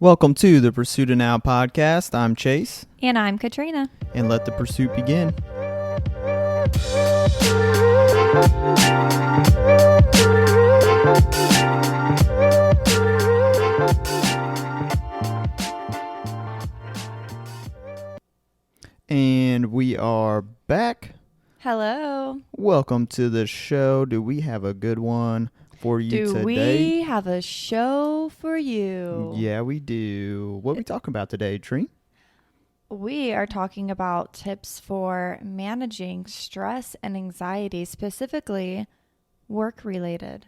Welcome to the Pursuit of Now podcast. I'm Chase. And I'm Katrina. And let the pursuit begin. And we are back. Hello. Welcome to the show. Do we have a good one for you today? Do we have a show for you? Yeah, we do. What are we talking about today, Tree? We are talking about tips for managing stress and anxiety, specifically work-related.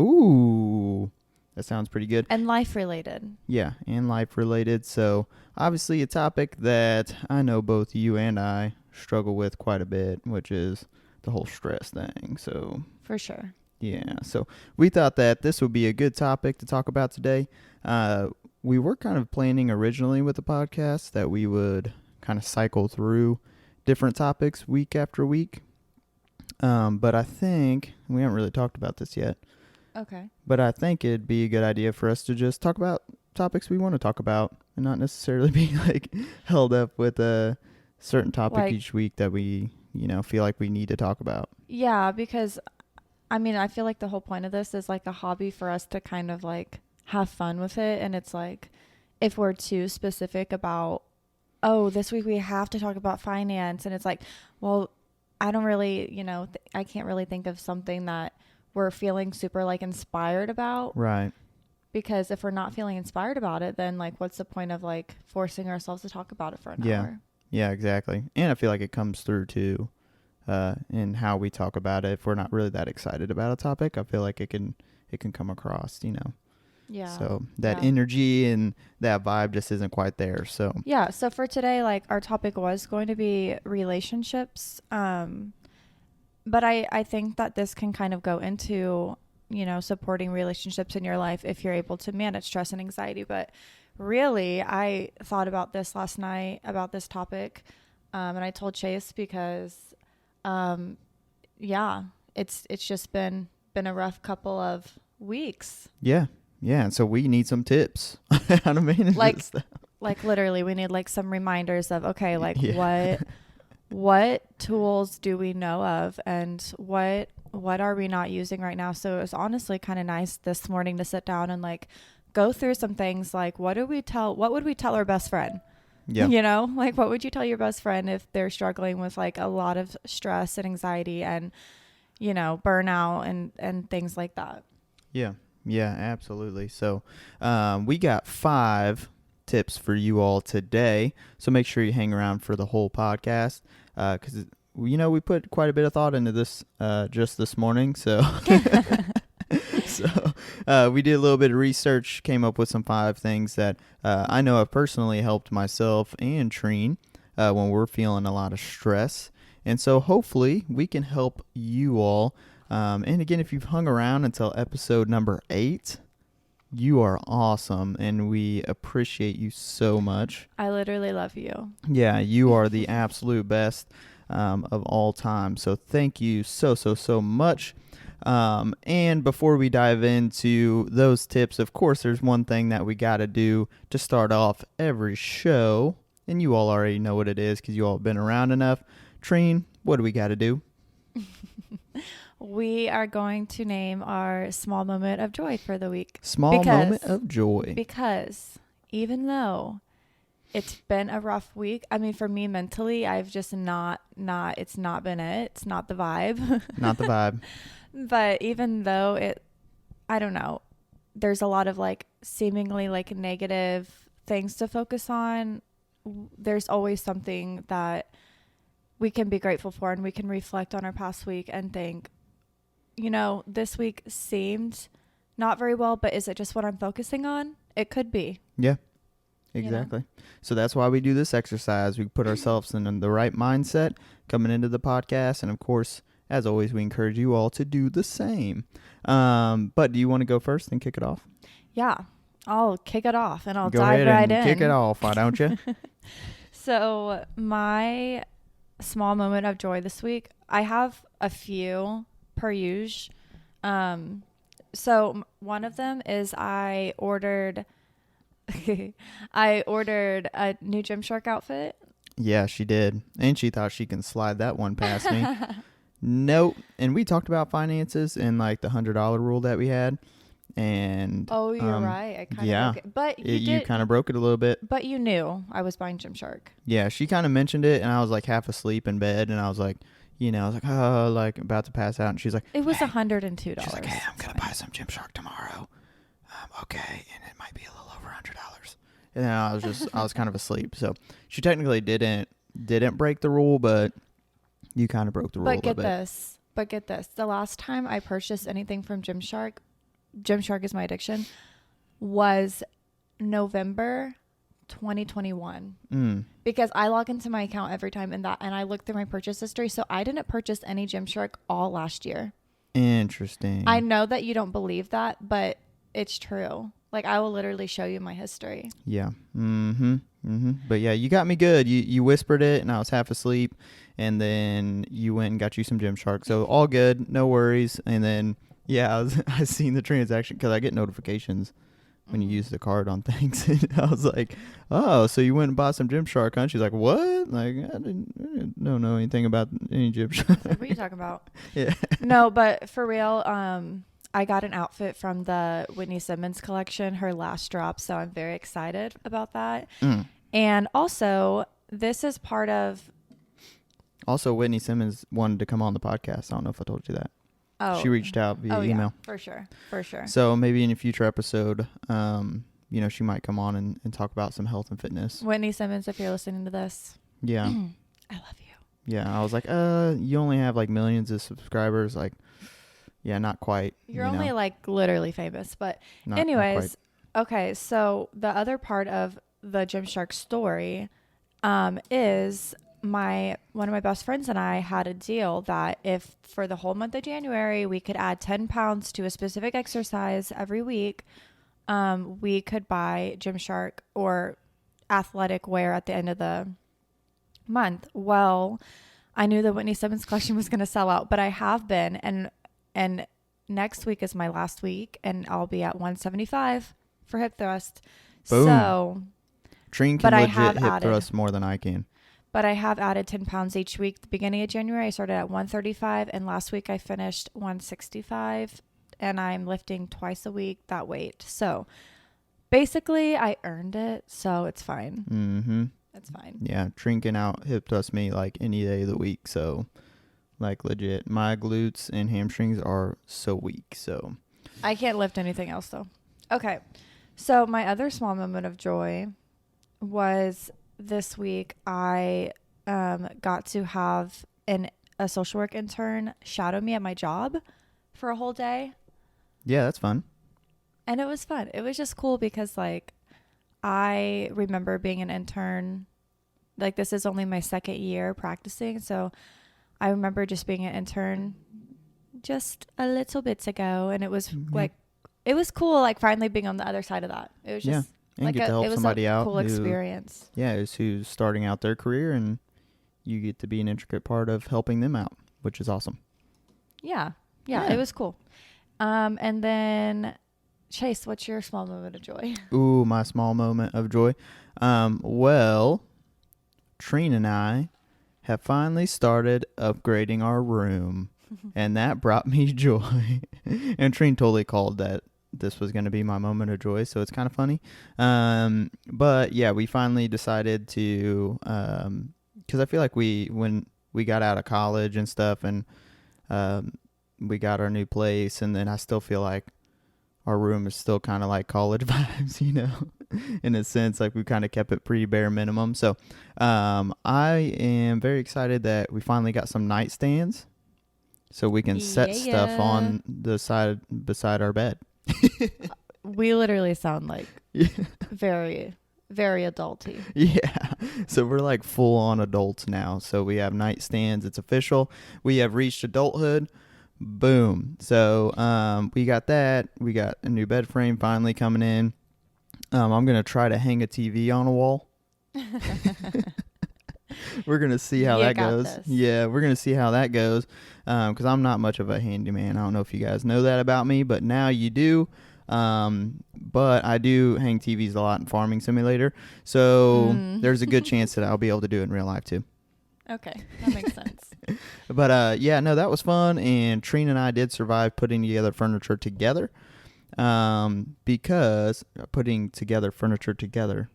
Ooh, that sounds pretty good. And life-related. Yeah, and life-related. So, obviously a topic that I know both you and I struggle with quite a bit, which is the whole stress thing. So, for sure. Yeah, so we thought that this would be a good topic to talk about today. We were kind of planning originally with the podcast that we would kind of cycle through different topics week after week. But I think, we haven't really talked about this yet. Okay. But I think it'd be a good idea for us to just talk about topics we want to talk about and not necessarily be like held up with a certain topic each week that we, feel like we need to talk about. Yeah, because I feel like the whole point of this is like a hobby for us to kind of like have fun with it. And it's like, if we're too specific about, this week we have to talk about finance. And it's like, well, I don't really, I can't really think of something that we're feeling super like inspired about. Right. Because if we're not feeling inspired about it, then like, what's the point of like forcing ourselves to talk about it for an hour? Yeah, exactly. And I feel like it comes through too. In how we talk about it. If we're not really that excited about a topic, I feel like it can come across, Yeah. So that energy and that vibe just isn't quite there. So yeah. So for today, like our topic was going to be relationships. But I think that this can kind of go into, supporting relationships in your life if you're able to manage stress and anxiety. But really, I thought about this last night about this topic. And I told Chase because it's just been a rough couple of weeks. Yeah. And so we need some tips on how to manage this stuff. Like literally we need like some reminders of, okay, like what tools do we know of and what are we not using right now? So it was honestly kind of nice this morning to sit down and like go through some things like what would we tell our best friend? Yeah. Like what would you tell your best friend if they're struggling with like a lot of stress and anxiety and, burnout and things like that? Yeah, absolutely. So we got 5 tips for you all today. So make sure you hang around for the whole podcast because, we put quite a bit of thought into this just this morning. So So we did a little bit of research, came up with some 5 things that I know have personally helped myself and Treen when we're feeling a lot of stress. And so hopefully we can help you all. And again, if you've hung around until episode number 8, you are awesome and we appreciate you so much. I literally love you. Yeah, you are the absolute best of all time. So thank you so much. And before we dive into those tips, of course, there's one thing that we got to do to start off every show. And you all already know what it is because you all have been around enough. Treen, what do we got to do? We are going to name our small moment of joy for the week. Moment of joy. Because even though it's been a rough week, for me mentally, I've just it's not been it. It's not the vibe. Not the vibe. But even though I don't know, there's a lot of like seemingly like negative things to focus on. There's always something that we can be grateful for, and we can reflect on our past week and think, this week seemed not very well, but is it just what I'm focusing on? It could be. Yeah, exactly. So that's why we do this exercise. We put ourselves in the right mindset coming into the podcast. And of course, as always, we encourage you all to do the same. But do you want to go first and kick it off? Yeah, I'll kick it off and I'll go dive ahead right and in. Kick it off, why don't you? So my small moment of joy this week, I have a few per usual. So one of them is I ordered I ordered a new Gymshark outfit. Yeah, she did. And she thought she can slide that one past me. Nope. And we talked about finances and like the $100 rule that we had. And Oh, you're right. I kind of yeah, broke it. But you kind of broke it a little bit. But you knew I was buying Gymshark. Yeah, she kind of mentioned it, and I was like half asleep in bed, and I was like, I was like, oh, like about to pass out, and she's like, it was hey. $102. She's like, hey, I'm gonna buy some Gymshark tomorrow. Okay, and it might be a little over $100. And then I was kind of asleep, so she technically didn't break the rule, but you kind of broke the rule. But get this. The last time I purchased anything from Gymshark is my addiction, was November 2021. Because I log into my account every time and I look through my purchase history. So I didn't purchase any Gymshark all last year. Interesting. I know that you don't believe that, but it's true. Like, I will literally show you my history. Yeah. But yeah, you got me good. You whispered it and I was half asleep, and then you went and got you some Gymshark. So all good, no worries. And then yeah, I seen the transaction because I get notifications when you use the card on things. And I was like, oh, so you went and bought some Gymshark, huh? She's like, what? Like, I didn't know anything about any Gymshark. What are you talking about? Yeah. No, but for real, I got an outfit from the Whitney Simmons collection, her last drop. So I'm very excited about that. And also, this is part of... Also, Whitney Simmons wanted to come on the podcast. I don't know if I told you that. Oh, she reached out via email. Yeah, for sure. So maybe in a future episode, she might come on and talk about some health and fitness. Whitney Simmons, if you're listening to this, yeah, I love you. Yeah, I was like, you only have like millions of subscribers. Like, yeah, not quite. You're only like literally famous, but anyways, okay. So the other part of the Gymshark story, is one of my best friends and I had a deal that if for the whole month of January we could add 10 pounds to a specific exercise every week, we could buy Gymshark or athletic wear at the end of the month. Well, I knew the Whitney Simmons collection was going to sell out, but I have been, and next week is my last week, and I'll be at 175 for hip thrust. Boom. So, Trine can legit hip thrust more than I can. But I have added 10 pounds each week. The beginning of January, I started at 135, and last week I finished 165, and I'm lifting twice a week that weight. So basically, I earned it, so it's fine. Mm-hmm. It's fine. Yeah, Trine can out hip thrust me like any day of the week. So, like, legit, my glutes and hamstrings are so weak. So I can't lift anything else, though. Okay. So my other small moment of joy was... this week, I got to have a social work intern shadow me at my job for a whole day. Yeah, that's fun. And it was fun. It was just cool because, like, I remember being an intern. Like, this is only my second year practicing. So I remember just being an intern just a little bit ago. And it was, like, it was cool, like, finally being on the other side of that. It was just... And like get to help somebody out. Cool experience. Who's starting out their career, and you get to be an intricate part of helping them out, which is awesome. Yeah. It was cool. And then, Chase, what's your small moment of joy? Ooh, my small moment of joy. Well, Trine and I have finally started upgrading our room, and that brought me joy. And Trine totally called that this was going to be my moment of joy, so it's kind of funny. But yeah, we finally decided to, because I feel like when we got out of college and stuff, and we got our new place, and then I still feel like our room is still kind of like college vibes, in a sense. Like, we kind of kept it pretty bare minimum. So I am very excited that we finally got some nightstands, so we can set stuff on the side beside our bed. We literally sound like very, very adulty. Yeah. So we're like full on adults now. So we have nightstands. It's official. We have reached adulthood. Boom. So we got that. We got a new bed frame finally coming in. I'm going to try to hang a TV on a wall. We're going to see how that goes. This. Yeah, we're going to see how that goes. Because I'm not much of a handyman. I don't know if you guys know that about me, but now you do. But I do hang TVs a lot in Farming Simulator, so there's a good Mm. chance that I'll be able to do it in real life too. Okay, that makes sense. But yeah, no, that was fun, and Trina and I did survive putting together furniture together. Because putting together furniture together,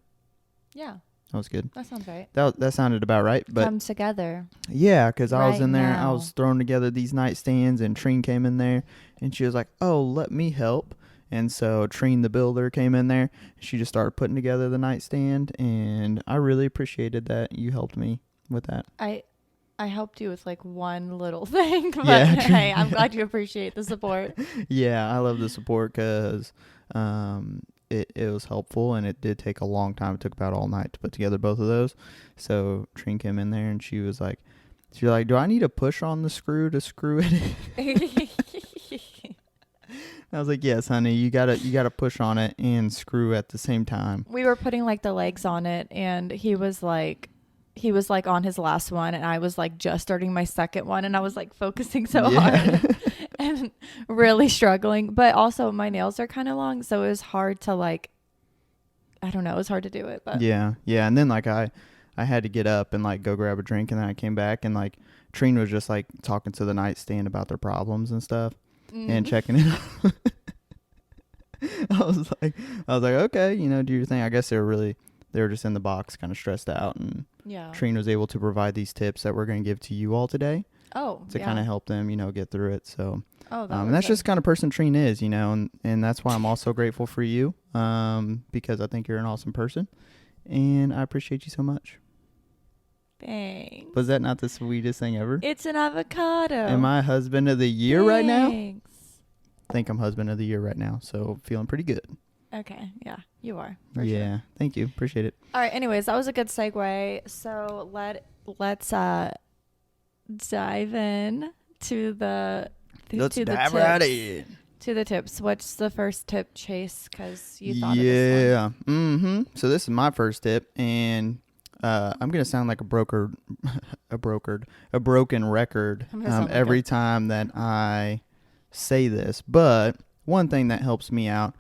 Yeah, that was good. that sounds right. That sounded about right. But Come together yeah, because I was right in there, I now. was throwing together these nightstands, and Trine came in there, and she was like, "Oh, let me help." And so Trine the builder came in there. She just started putting together the nightstand, and I really appreciated that you helped me with that. I helped you with like one little thing, but Yeah, hey, I'm glad you appreciate the support. yeah, I love the support because it was helpful, and it did take a long time. It took about all night to put together both of those. So Trine came in there, and she was like, "Do I need to push on the screw to screw it in?" I was like, "Yes, honey, you gotta push on it and screw at the same time." We were putting like the legs on it, and he was like on his last one, and I was like just starting my second one, and I was like focusing so Yeah. hard and really struggling. But also my nails are kind of long, so it was hard to like, I don't know, it was hard to do it. But Yeah, yeah, and then like I had to get up and like go grab a drink, and then I came back, and like Trine was just like talking to the nightstand about their problems and stuff and checking it out. I was like, okay, do your thing. I guess they were just in the box, kind of stressed out, and yeah. Trine was able to provide these tips that we're going to give to you all today Oh, to yeah. kind of help them, get through it. So, Oh, that and was that's a- just the kind of person Trine is, and that's why I'm also grateful for you, because I think you're an awesome person, and I appreciate you so much. Thanks. Was that not the sweetest thing ever? It's an avocado. Am I husband of the year right now? Thanks. I think I'm husband of the year right now, so feeling pretty good. Okay, yeah, you are. For Yeah, sure. thank you. Appreciate it. All right. Anyways, that was a good segue. So let's dive in to the Let's to the dive tips. right in. To the tips. What's the first tip, Chase? Because you thought of this Yeah. Mm-hmm. So this is my first tip, and I'm gonna sound like a broken record I'm gonna sound like every time that I say this. But one thing that helps me out,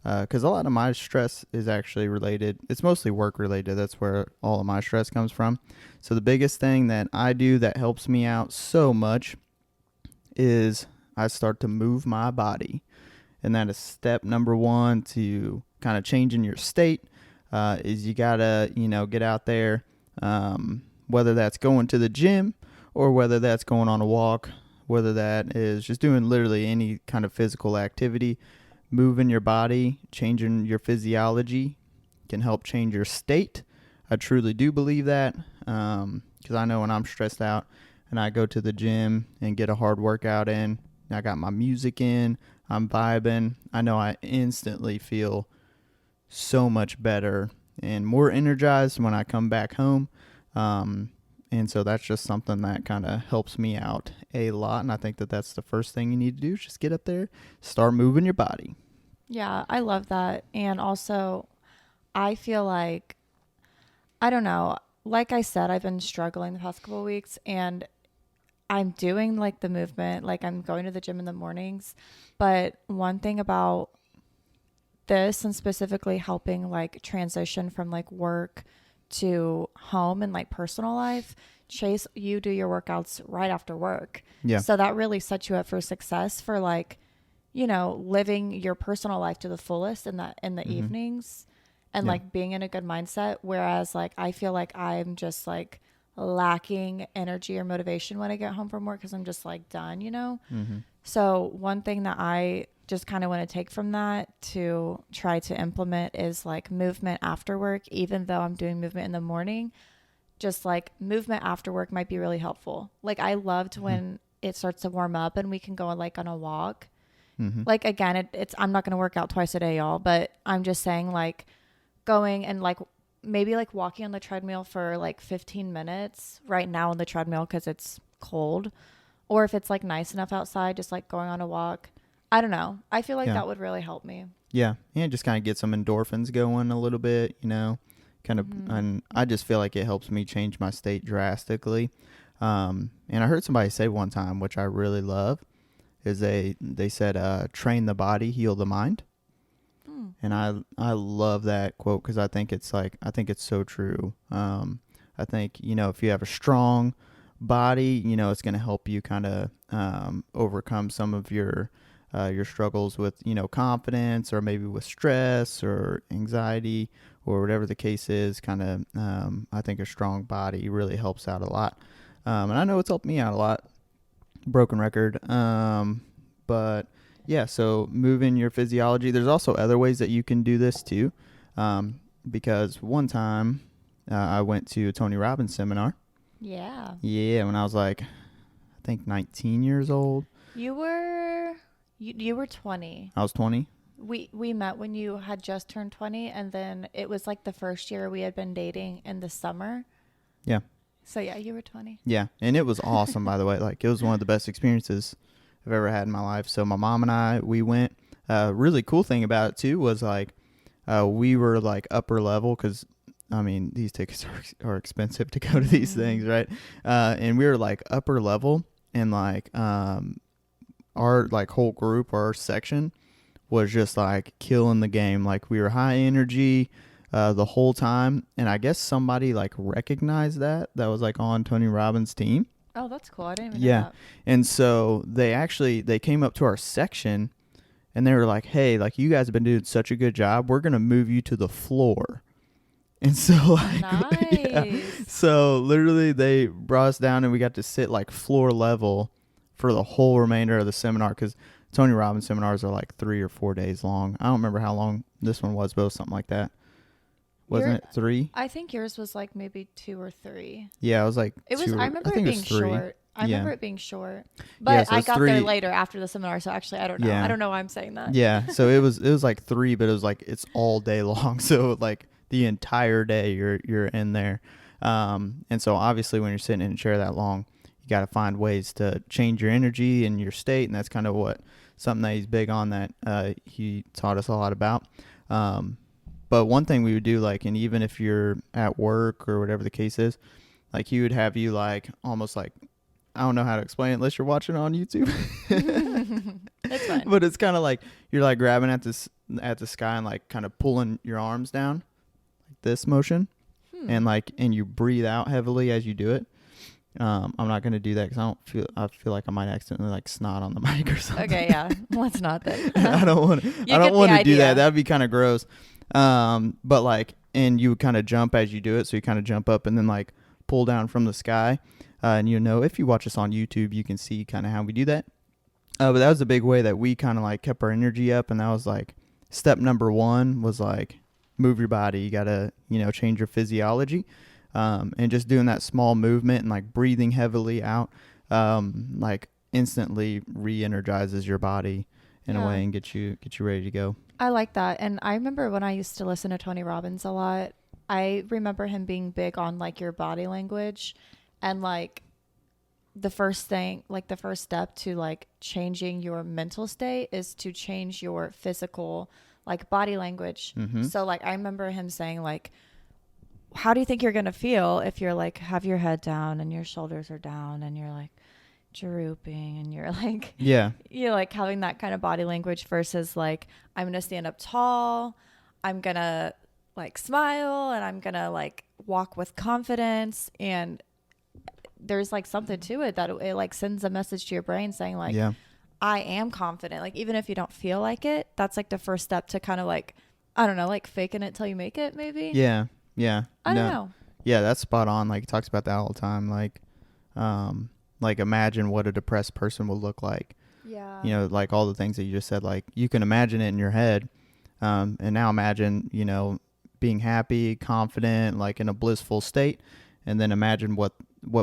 because a lot of my stress is actually related. It's mostly work related. That's where all of my stress comes from. So the biggest thing that I do that helps me out so much is I start to move my body. And that is step number one to kind of changing your state, is you got to, get out there, whether that's going to the gym or whether that's going on a walk, whether that is just doing literally any kind of physical activity. Moving your body, changing your physiology can help change your state. I truly do believe that, because I know when I'm stressed out and I go to the gym and get a hard workout in, I got my music in, I'm vibing, I know I instantly feel so much better and more energized when I come back home. And so that's just something that kind of helps me out a lot. And I think that that's the first thing you need to do is just get up there, start moving your body. Yeah, I love that. And also, I feel like, I don't know, like I said, I've been struggling the past couple of weeks, and I'm doing like the movement, like I'm going to the gym in the mornings. But one thing about this, and specifically helping like transition from like work to home and like personal life, Chase, you do your workouts right after work. Yeah. So that really sets you up for success for like, living your personal life to the fullest in the evenings, and Yeah. like being in a good mindset. Whereas like I feel like I'm just like lacking energy or motivation when I get home from work because I'm just like done. So one thing that I just kind of want to take from that to try to implement is like movement after work. Even though I'm doing movement in the morning, just like movement after work might be really helpful. Like I loved when it starts to warm up and we can go like on a walk. Like again, it's I'm not going to work out twice a day, y'all, but I'm just saying like going and like maybe like walking on the treadmill for like 15 minutes right now on the treadmill because it's cold, or if it's like nice enough outside, just like going on a walk. I don't know. I feel like Yeah. that would really help me. Yeah. And just kind of get some endorphins going a little bit, kind of, and I just feel like it helps me change my state drastically. And I heard somebody say one time, which I really love, is they said, train the body, heal the mind. And I love that quote because I think it's so true. I think, if you have a strong body, it's going to help you kind of overcome some of your struggles with, confidence, or maybe with stress or anxiety, or whatever the case is. Kind of, I think a strong body really helps out a lot. And I know it's helped me out a lot. Broken record. But yeah, so moving your physiology. There's also other ways that you can do this too. Because one time I went to a Tony Robbins seminar. Yeah. Yeah, when I was like, I think 19 years old. You were 20. I was 20. We met when you had just turned 20, and then it was like the first year we had been dating in the summer. Yeah. So yeah, you were 20. Yeah, and it was awesome, by the way. Like, it was one of the best experiences I've ever had in my life. So my mom and I, we went. Really cool thing about it too was like, we were like upper level because, I mean, these tickets are expensive to go to these things, right? And we were like upper level, and like our like whole group, our section, was just like killing the game. Like, we were high energy the whole time, and I guess somebody like recognized that was like on Tony Robbins' team. Oh, that's cool. I didn't even know that. And so they came up to our section, and they were like, "Hey, like, you guys have been doing such a good job. We're gonna move you to the floor." And so like, nice. So literally they brought us down, and we got to sit like floor level for the whole remainder of the seminar, because Tony Robbins seminars are like 3 or 4 days long. I don't remember how long this one was, but it was something like that. Wasn't it 3? I think yours was like maybe 2 or 3. Yeah, it was like it was. I remember it being short. I remember it being short, but Yeah, so I got 3 there later after the seminar, so actually I don't know. Yeah. I don't know why I'm saying that. Yeah, so it was like 3, but it was like it's all day long. So like the entire day you're in there. And so obviously when you're sitting in a chair that long, you got to find ways to change your energy and your state, and that's kind of something that he's big on, that he taught us a lot about. But one thing we would do, like, and even if you're at work or whatever the case is, like, he would have you like almost like, I don't know how to explain it unless you're watching it on YouTube. That's fine. But it's kind of like you're like grabbing at the sky and like kind of pulling your arms down, like this motion, and you breathe out heavily as you do it. I'm not gonna do that because I feel like I might accidentally like snot on the mic or something. Okay, yeah, let's not then. I don't want to do that. That'd be kind of gross. But like, and you would kind of jump as you do it, so you kind of jump up and then like pull down from the sky. And if you watch us on YouTube, you can see kind of how we do that. But that was a big way that we kind of like kept our energy up, and that was like step number 1 was like move your body. You gotta change your physiology, and just doing that small movement and like breathing heavily out, like instantly re-energizes your body in a way and get you ready to go. I like that. And I remember when I used to listen to Tony Robbins a lot, I remember him being big on like your body language, and like the first step to like changing your mental state is to change your physical like body language. Mm-hmm. So like I remember him saying like, how do you think you're going to feel if you're like have your head down and your shoulders are down and you're like drooping and you're like, you're like having that kind of body language versus like, I'm going to stand up tall, I'm going to like smile, and I'm going to like walk with confidence. And there's like something to it that it like sends a message to your brain saying like, I am confident. Like, even if you don't feel like it, that's like the first step to kind of like, I don't know, like faking it till you make it maybe. Yeah. I don't know. Yeah, that's spot on. Like, he talks about that all the time. Like imagine what a depressed person would look like. Yeah. Like all the things that you just said, like you can imagine it in your head. And now imagine, being happy, confident, like in a blissful state. And then imagine what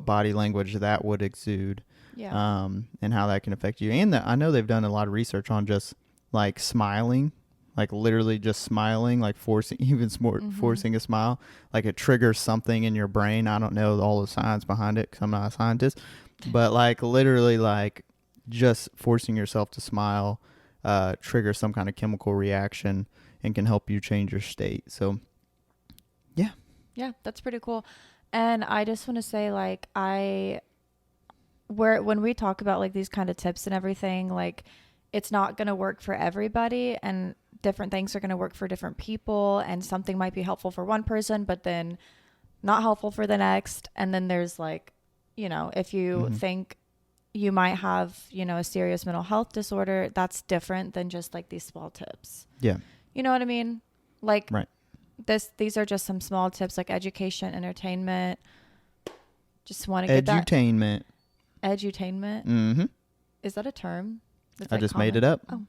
body language that would exude. Yeah. And how that can affect you. And I know they've done a lot of research on just like smiling, like literally just smiling, like forcing a smile, like it triggers something in your brain. I don't know all the science behind it because I'm not a scientist, but like literally like just forcing yourself to smile triggers some kind of chemical reaction and can help you change your state. So yeah, that's pretty cool. And I just want to say like when we talk about like these kind of tips and everything, like it's not going to work for everybody. And different things are going to work for different people, and something might be helpful for one person, but then not helpful for the next. And then there's like, if you think you might have, a serious mental health disorder, that's different than just like these small tips. Yeah. You know what I mean? Like right. These are just some small tips, like education, entertainment. Just want to get that. Edutainment. Edutainment? Mm-hmm. Is that a term? That's I like just common? made it up. Oh.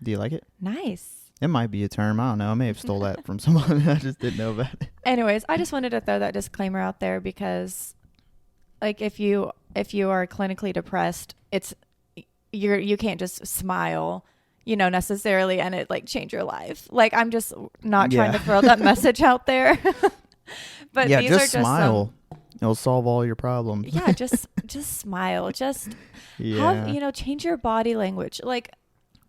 Do you like it? Nice. It might be a term. I don't know. I may have stole that from someone. I just didn't know about it. Anyways, I just wanted to throw that disclaimer out there because, like, if you are clinically depressed, you can't just smile, necessarily, and it like change your life. Like, I'm just not trying to throw that message out there. But yeah, these just are just smile. It'll solve all your problems. Yeah, just smile. Just have, change your body language. Like,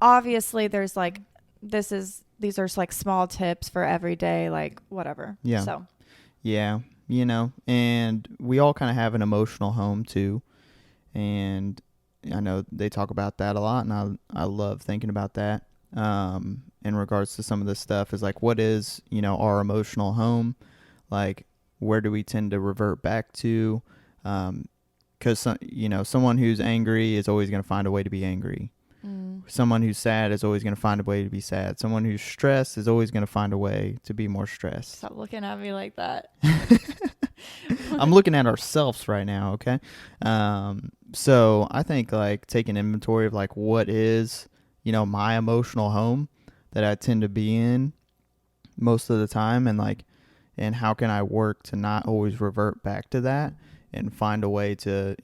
obviously there's like these are like small tips for every day, like whatever. Yeah. So yeah, and we all kind of have an emotional home too, and I know they talk about that a lot, and I love thinking about that in regards to some of this stuff. Is like, what is our emotional home? Like, where do we tend to revert back to? Because someone who's angry is always going to find a way to be angry. Someone who's sad is always going to find a way to be sad. Someone who's stressed is always going to find a way to be more stressed. Stop looking at me like that. I'm looking at ourselves right now, okay? So I think like taking inventory of like what is, my emotional home that I tend to be in most of the time, and how can I work to not always revert back to that and find a way to,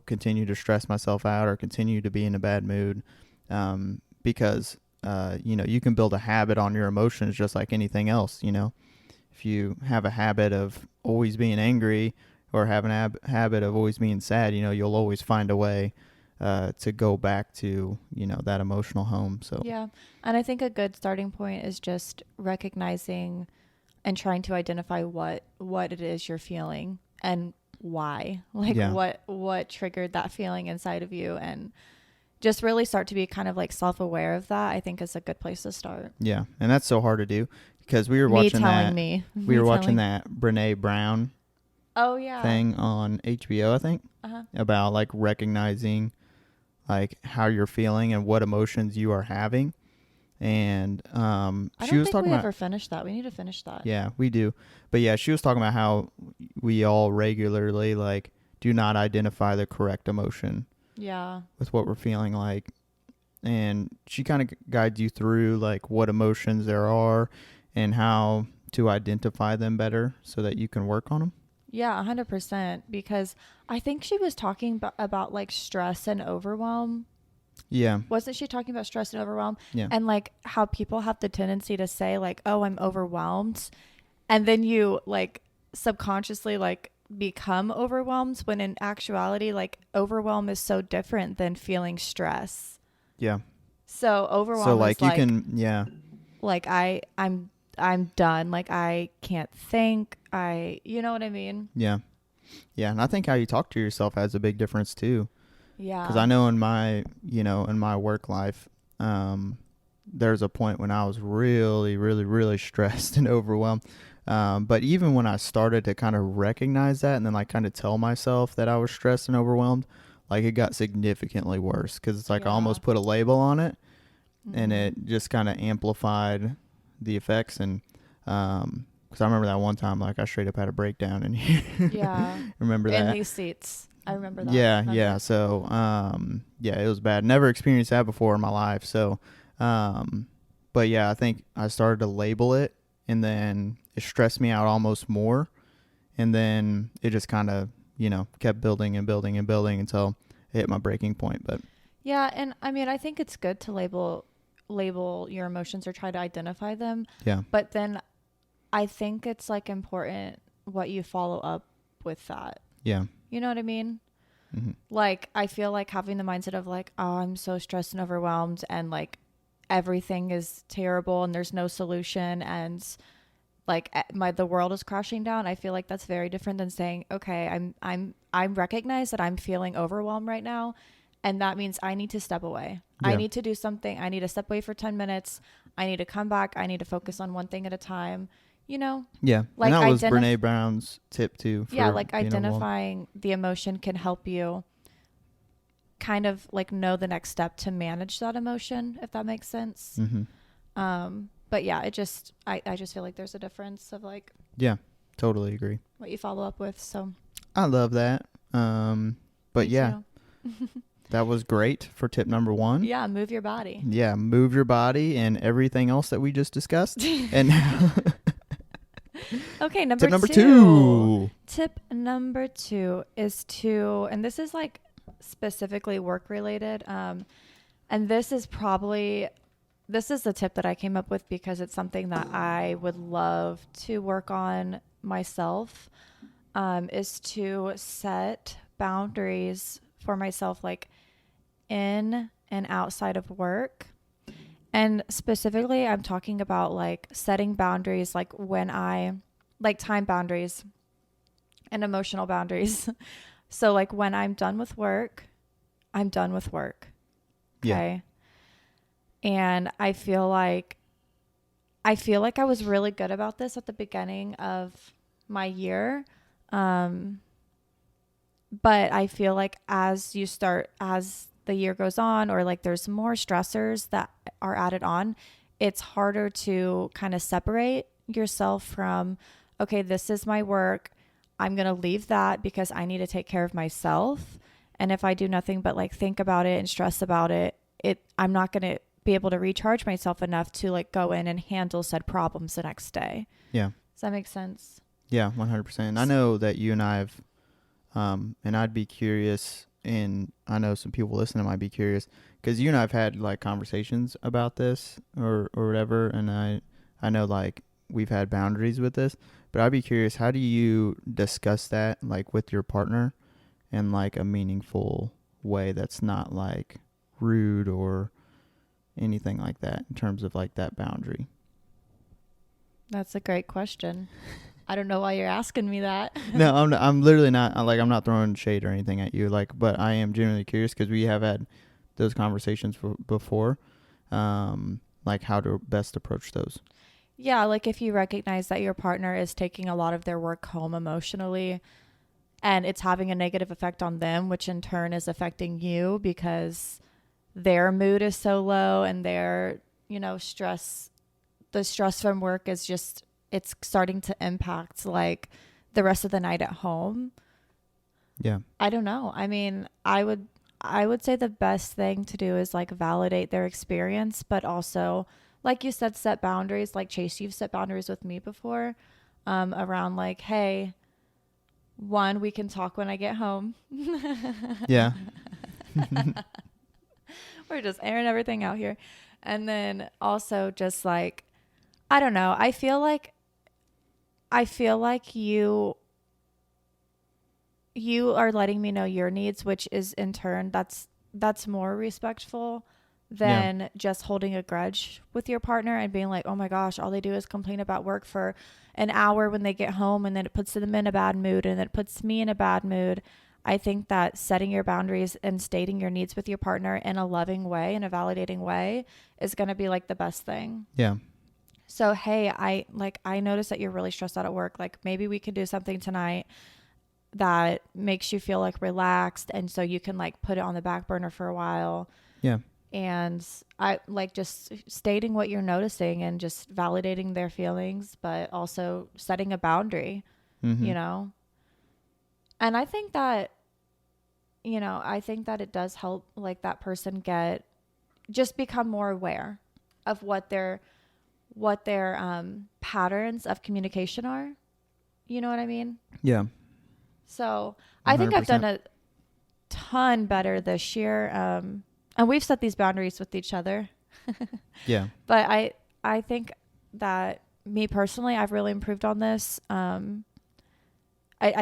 continue to stress myself out or continue to be in a bad mood. Because, you can build a habit on your emotions just like anything else. If you have a habit of always being angry or have a habit of always being sad, you'll always find a way to go back to, that emotional home. So yeah. And I think a good starting point is just recognizing and trying to identify what it is you're feeling and why, like what triggered that feeling inside of you, and just really start to be kind of like self-aware of that. I think is a good place to start. Yeah. And that's so hard to do because we were watching that Brene Brown thing on HBO, I think, about like recognizing like how you're feeling and what emotions you are having. And she was talking about, ever finished that. We need to finish that. Yeah, we do. But yeah, she was talking about how we all regularly like do not identify the correct emotion. Yeah. With what we're feeling like. And she kind of guides you through like what emotions there are and how to identify them better so that you can work on them. Yeah, 100%. Because I think she was talking about like stress and overwhelm. Yeah. Wasn't she talking about stress and overwhelm? Yeah. And like how people have the tendency to say like, oh, I'm overwhelmed. And then you like subconsciously like become overwhelmed, when in actuality like overwhelm is so different than feeling stress. Yeah. So overwhelm so like is you like, can like I'm done, like I can't think, you know what I mean? Yeah. And I think how you talk to yourself has a big difference too. Yeah. Because I know in my in my work life, there's a point when I was really, really, really stressed and overwhelmed. But even when I started to kind of recognize that and then like kind of tell myself that I was stressed and overwhelmed, like it got significantly worse because it's like I almost put a label on it, and it just kind of amplified the effects. And because I remember that one time, like I straight up had a breakdown in here. Yeah. Remember that? In these seats. I remember that. Yeah. So, it was bad. Never experienced that before in my life. So, but yeah, I think I started to label it, and then it stressed me out almost more. And then it just kind of, kept building and building and building until it hit my breaking point. But yeah. And I mean, I think it's good to label your emotions or try to identify them. Yeah. But then I think it's like important what you follow up with that. Yeah. You know what I mean? Mm-hmm. Like, I feel like having the mindset of like, oh, I'm so stressed and overwhelmed and like everything is terrible and there's no solution and like the world is crashing down. I feel like that's very different than saying, okay, I recognize that I'm feeling overwhelmed right now, and that means I need to step away. Yeah. I need to do something. I need to step away for 10 minutes. I need to come back. I need to focus on one thing at a time, you know? Yeah. Like And that was Brene Brown's tip too. For yeah, like being identifying the emotion can help you kind of like know the next step to manage that emotion, if that makes sense. But yeah, I just feel like there's a difference of like, yeah, totally agree. what you follow up with. So I love that. But yeah, that was great for tip number 1. Yeah, move your body. Yeah, move your body and everything else that we just discussed. And okay, tip number 2. Tip number 2 is to, and this is like specifically work related. And this is the tip that I came up with because it's something that I would love to work on myself, is to set boundaries for myself, like in and outside of work. And specifically, I'm talking about like setting boundaries, like like time boundaries and emotional boundaries. So like when I'm done with work, I'm done with work. Okay. Yeah. And I feel like I was really good about this at the beginning of my year. But I feel like as the year goes on, or like there's more stressors that are added on, it's harder to kind of separate yourself from, okay, this is my work. I'm going to leave that because I need to take care of myself. And if I do nothing but like think about it and stress about it, I'm not going to be able to recharge myself enough to like go in and handle said problems the next day. Yeah. Does that make sense? Yeah, 100%. I know that you and I have, and I'd be curious, and I know some people listening might be curious, because you and I have had like conversations about this or whatever, and I know like we've had boundaries with this, but I'd be curious, how do you discuss that like with your partner in like a meaningful way that's not like rude or anything like that in terms of like that boundary? That's a great question. I don't know why you're asking me that. No, I'm literally not, like, I'm not throwing shade or anything at you, like, but I am genuinely curious because we have had those conversations before, like how to best approach those. Yeah, like if you recognize that your partner is taking a lot of their work home emotionally and it's having a negative effect on them, which in turn is affecting you because their mood is so low and their, the stress from work is just, it's starting to impact like the rest of the night at home. Yeah. I don't know. I mean, I would say the best thing to do is like validate their experience, but also, like you said, set boundaries. Like Chase, you've set boundaries with me before, around like, hey, one, we can talk when I get home. Yeah. We're just airing everything out here. And then also just like, I don't know. I feel like you are letting me know your needs, which is in turn, that's more respectful than just holding a grudge with your partner and being like, oh my gosh, all they do is complain about work for an hour when they get home, and then it puts them in a bad mood, and it puts me in a bad mood. I think that setting your boundaries and stating your needs with your partner in a loving way, in a validating way, is going to be like the best thing. Yeah. So, hey, I noticed that you're really stressed out at work. Like maybe we could do something tonight that makes you feel like relaxed. And so you can like put it on the back burner for a while. Yeah. And I like just stating what you're noticing and just validating their feelings, but also setting a boundary, And I think that, it does help like that person become more aware of what their patterns of communication are. You know what I mean? Yeah. So I think 100%. I've done a ton better this year. And we've set these boundaries with each other. Yeah. But I think that me personally, I've really improved on this. I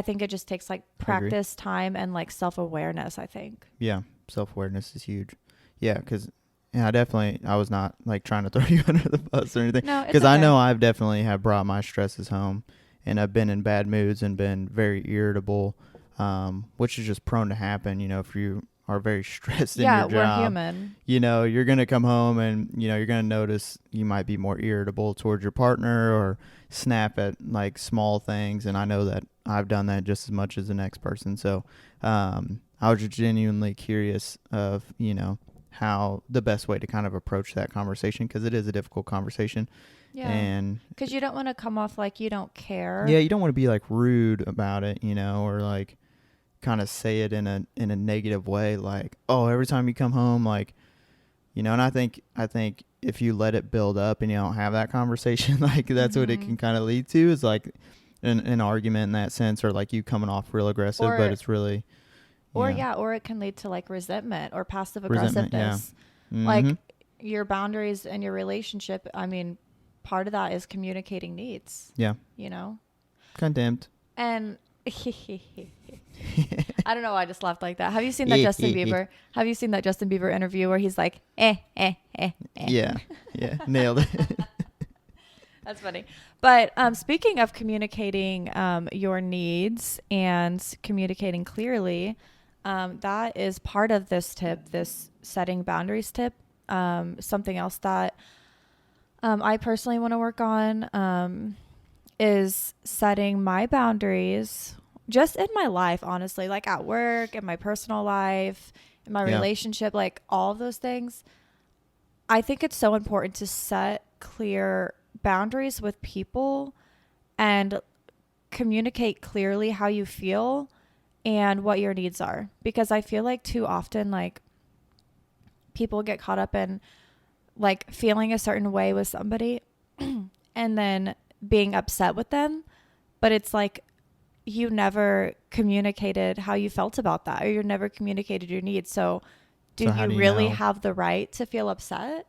think it just takes like practice, time, and like self-awareness, I think. Yeah. Self-awareness is huge. Yeah. Because I was not like trying to throw you under the bus or anything. No, because I know I've definitely have brought my stresses home, and I've been in bad moods and been very irritable, which is just prone to happen, if you are very stressed in Yeah, your job. we're human. You're going to come home and, you're going to notice you might be more irritable towards your partner or snap at like small things. And I know that I've done that just as much as the next person. So I was just genuinely curious of, how the best way to kind of approach that conversation, because it is a difficult conversation. Yeah. And because you don't want to come off like you don't care. yeah, you don't want to be like rude about it, or like kind of say it in a negative way, like, oh, every time you come home, like, and I think if you let it build up and you don't have that conversation, like that's what it can kind of lead to, is like an argument in that sense, or like you coming off real aggressive, but it's really or it can lead to like resentment or passive aggressiveness. Yeah. Like your boundaries and your relationship, I mean, part of that is communicating needs. Yeah. Condemned. And I don't know why I just laughed like that. Have you seen that Justin Bieber? Have you seen that Justin Bieber interview where he's like, Yeah. Nailed it. That's funny. But speaking of communicating your needs and communicating clearly, that is part of this tip, this setting boundaries tip. Something else that I personally want to work on is setting my boundaries just in my life, honestly, like at work, in my personal life, in my relationship, like all of those things. I think it's so important to set clear boundaries with people and communicate clearly how you feel and what your needs are, because I feel like too often, like, people get caught up in like feeling a certain way with somebody and then being upset with them, but it's like you never communicated how you felt about that, or you never communicated your needs. So do you really have the right to feel upset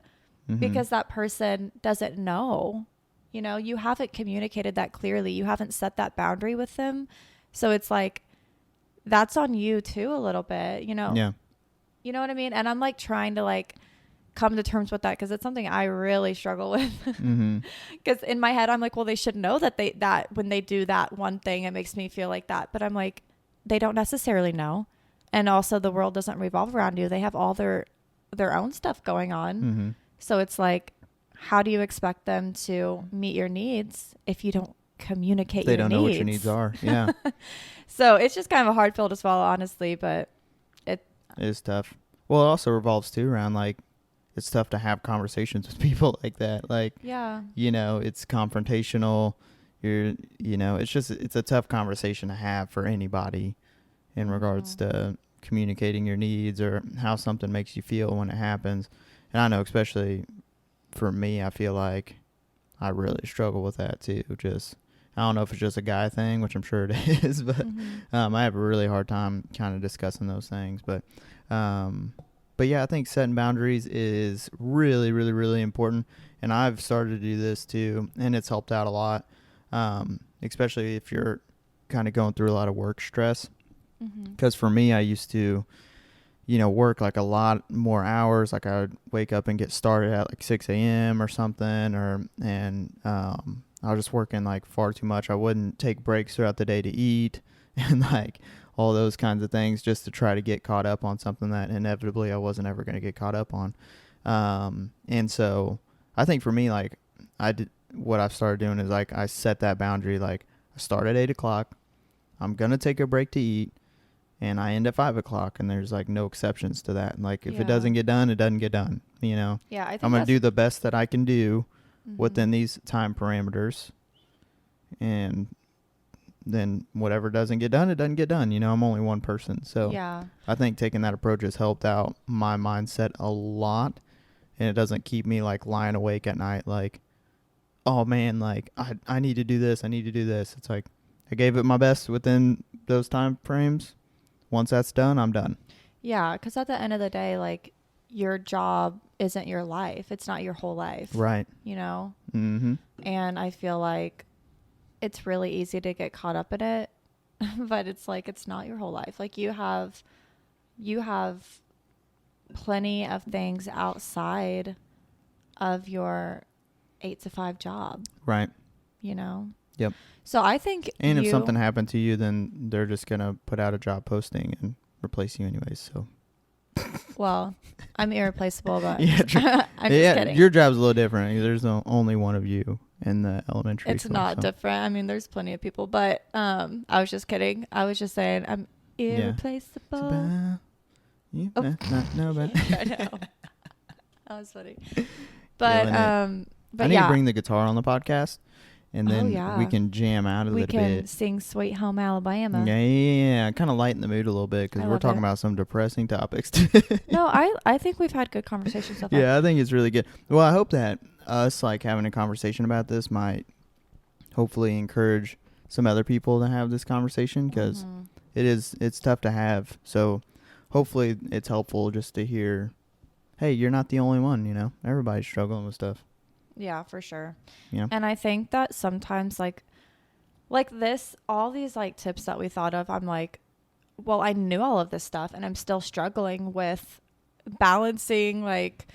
because that person doesn't know? You haven't communicated that clearly. You haven't set that boundary with them. So it's like, that's on you too, a little bit, Yeah. You know what I mean? And I'm like trying to like come to terms with that, because it's something I really struggle with. Because in my head, I'm like, well, they should know that when they do that one thing, it makes me feel like that. But I'm like, they don't necessarily know. And also the world doesn't revolve around you. They have all their own stuff going on. So it's like, how do you expect them to meet your needs if you don't communicate your needs? They don't know what your needs are. Yeah. So it's just kind of a hard pill to swallow, honestly, but it is tough. Well, it also revolves too around like, it's tough to have conversations with people like that. Like, it's confrontational. It's a tough conversation to have for anybody in regards to communicating your needs or how something makes you feel when it happens. And I know, especially for me, I feel like I really struggle with that too. I don't know if it's just a guy thing, which I'm sure it is, but I have a really hard time kind of discussing those things. But yeah, I think setting boundaries is really, really, really important. And I've started to do this too, and it's helped out a lot, especially if you're kind of going through a lot of work stress. Because for me, I used to, work like a lot more hours. Like I would wake up and get started at like 6 a.m. or something, and I was just working like far too much. I wouldn't take breaks throughout the day to eat and like all those kinds of things just to try to get caught up on something that inevitably I wasn't ever going to get caught up on. And so I think for me, like what I've started doing is like I set that boundary. Like I start at 8 o'clock. I'm going to take a break to eat. And I end at 5 o'clock, and there's like no exceptions to that. And like if it doesn't get done, it doesn't get done. Yeah, I think I'm gonna do the best that I can do within these time parameters, and then whatever doesn't get done, it doesn't get done. I'm only one person, so I think taking that approach has helped out my mindset a lot, and it doesn't keep me like lying awake at night like, oh man, like I need to do this, I need to do this. It's like I gave it my best within those time frames. Once that's done, I'm done. Yeah, because at the end of the day, like, your job isn't your life. It's not your whole life. Right. And I feel like it's really easy to get caught up in it, but it's like, it's not your whole life. Like, you have plenty of things outside of your 8 to 5 job. Right. Yep. So I think if something happened to you, then they're just going to put out a job posting and replace you anyways. So Well, I'm irreplaceable, but Yeah, I'm just kidding. your job's a little different. There's only one of you in the elementary It's school. not different. I mean, there's plenty of people, but I was just kidding. I was just saying I'm irreplaceable. Yeah, Oh. no, but I know. That was funny. But I need to bring the guitar on the podcast, and then we can jam out a little bit. We can sing "Sweet Home Alabama." Yeah. Kind of lighten the mood a little bit because we're talking about some depressing topics. No, I think we've had good conversations so far. Yeah, I think it's really good. Well, I hope that us like having a conversation about this might hopefully encourage some other people to have this conversation because it's tough to have. So hopefully it's helpful just to hear, hey, you're not the only one, you know, everybody's struggling with stuff. Yeah, for sure. Yeah. And I think that sometimes like this, all these like tips that we thought of, I'm like, well, I knew all of this stuff and I'm still struggling with balancing like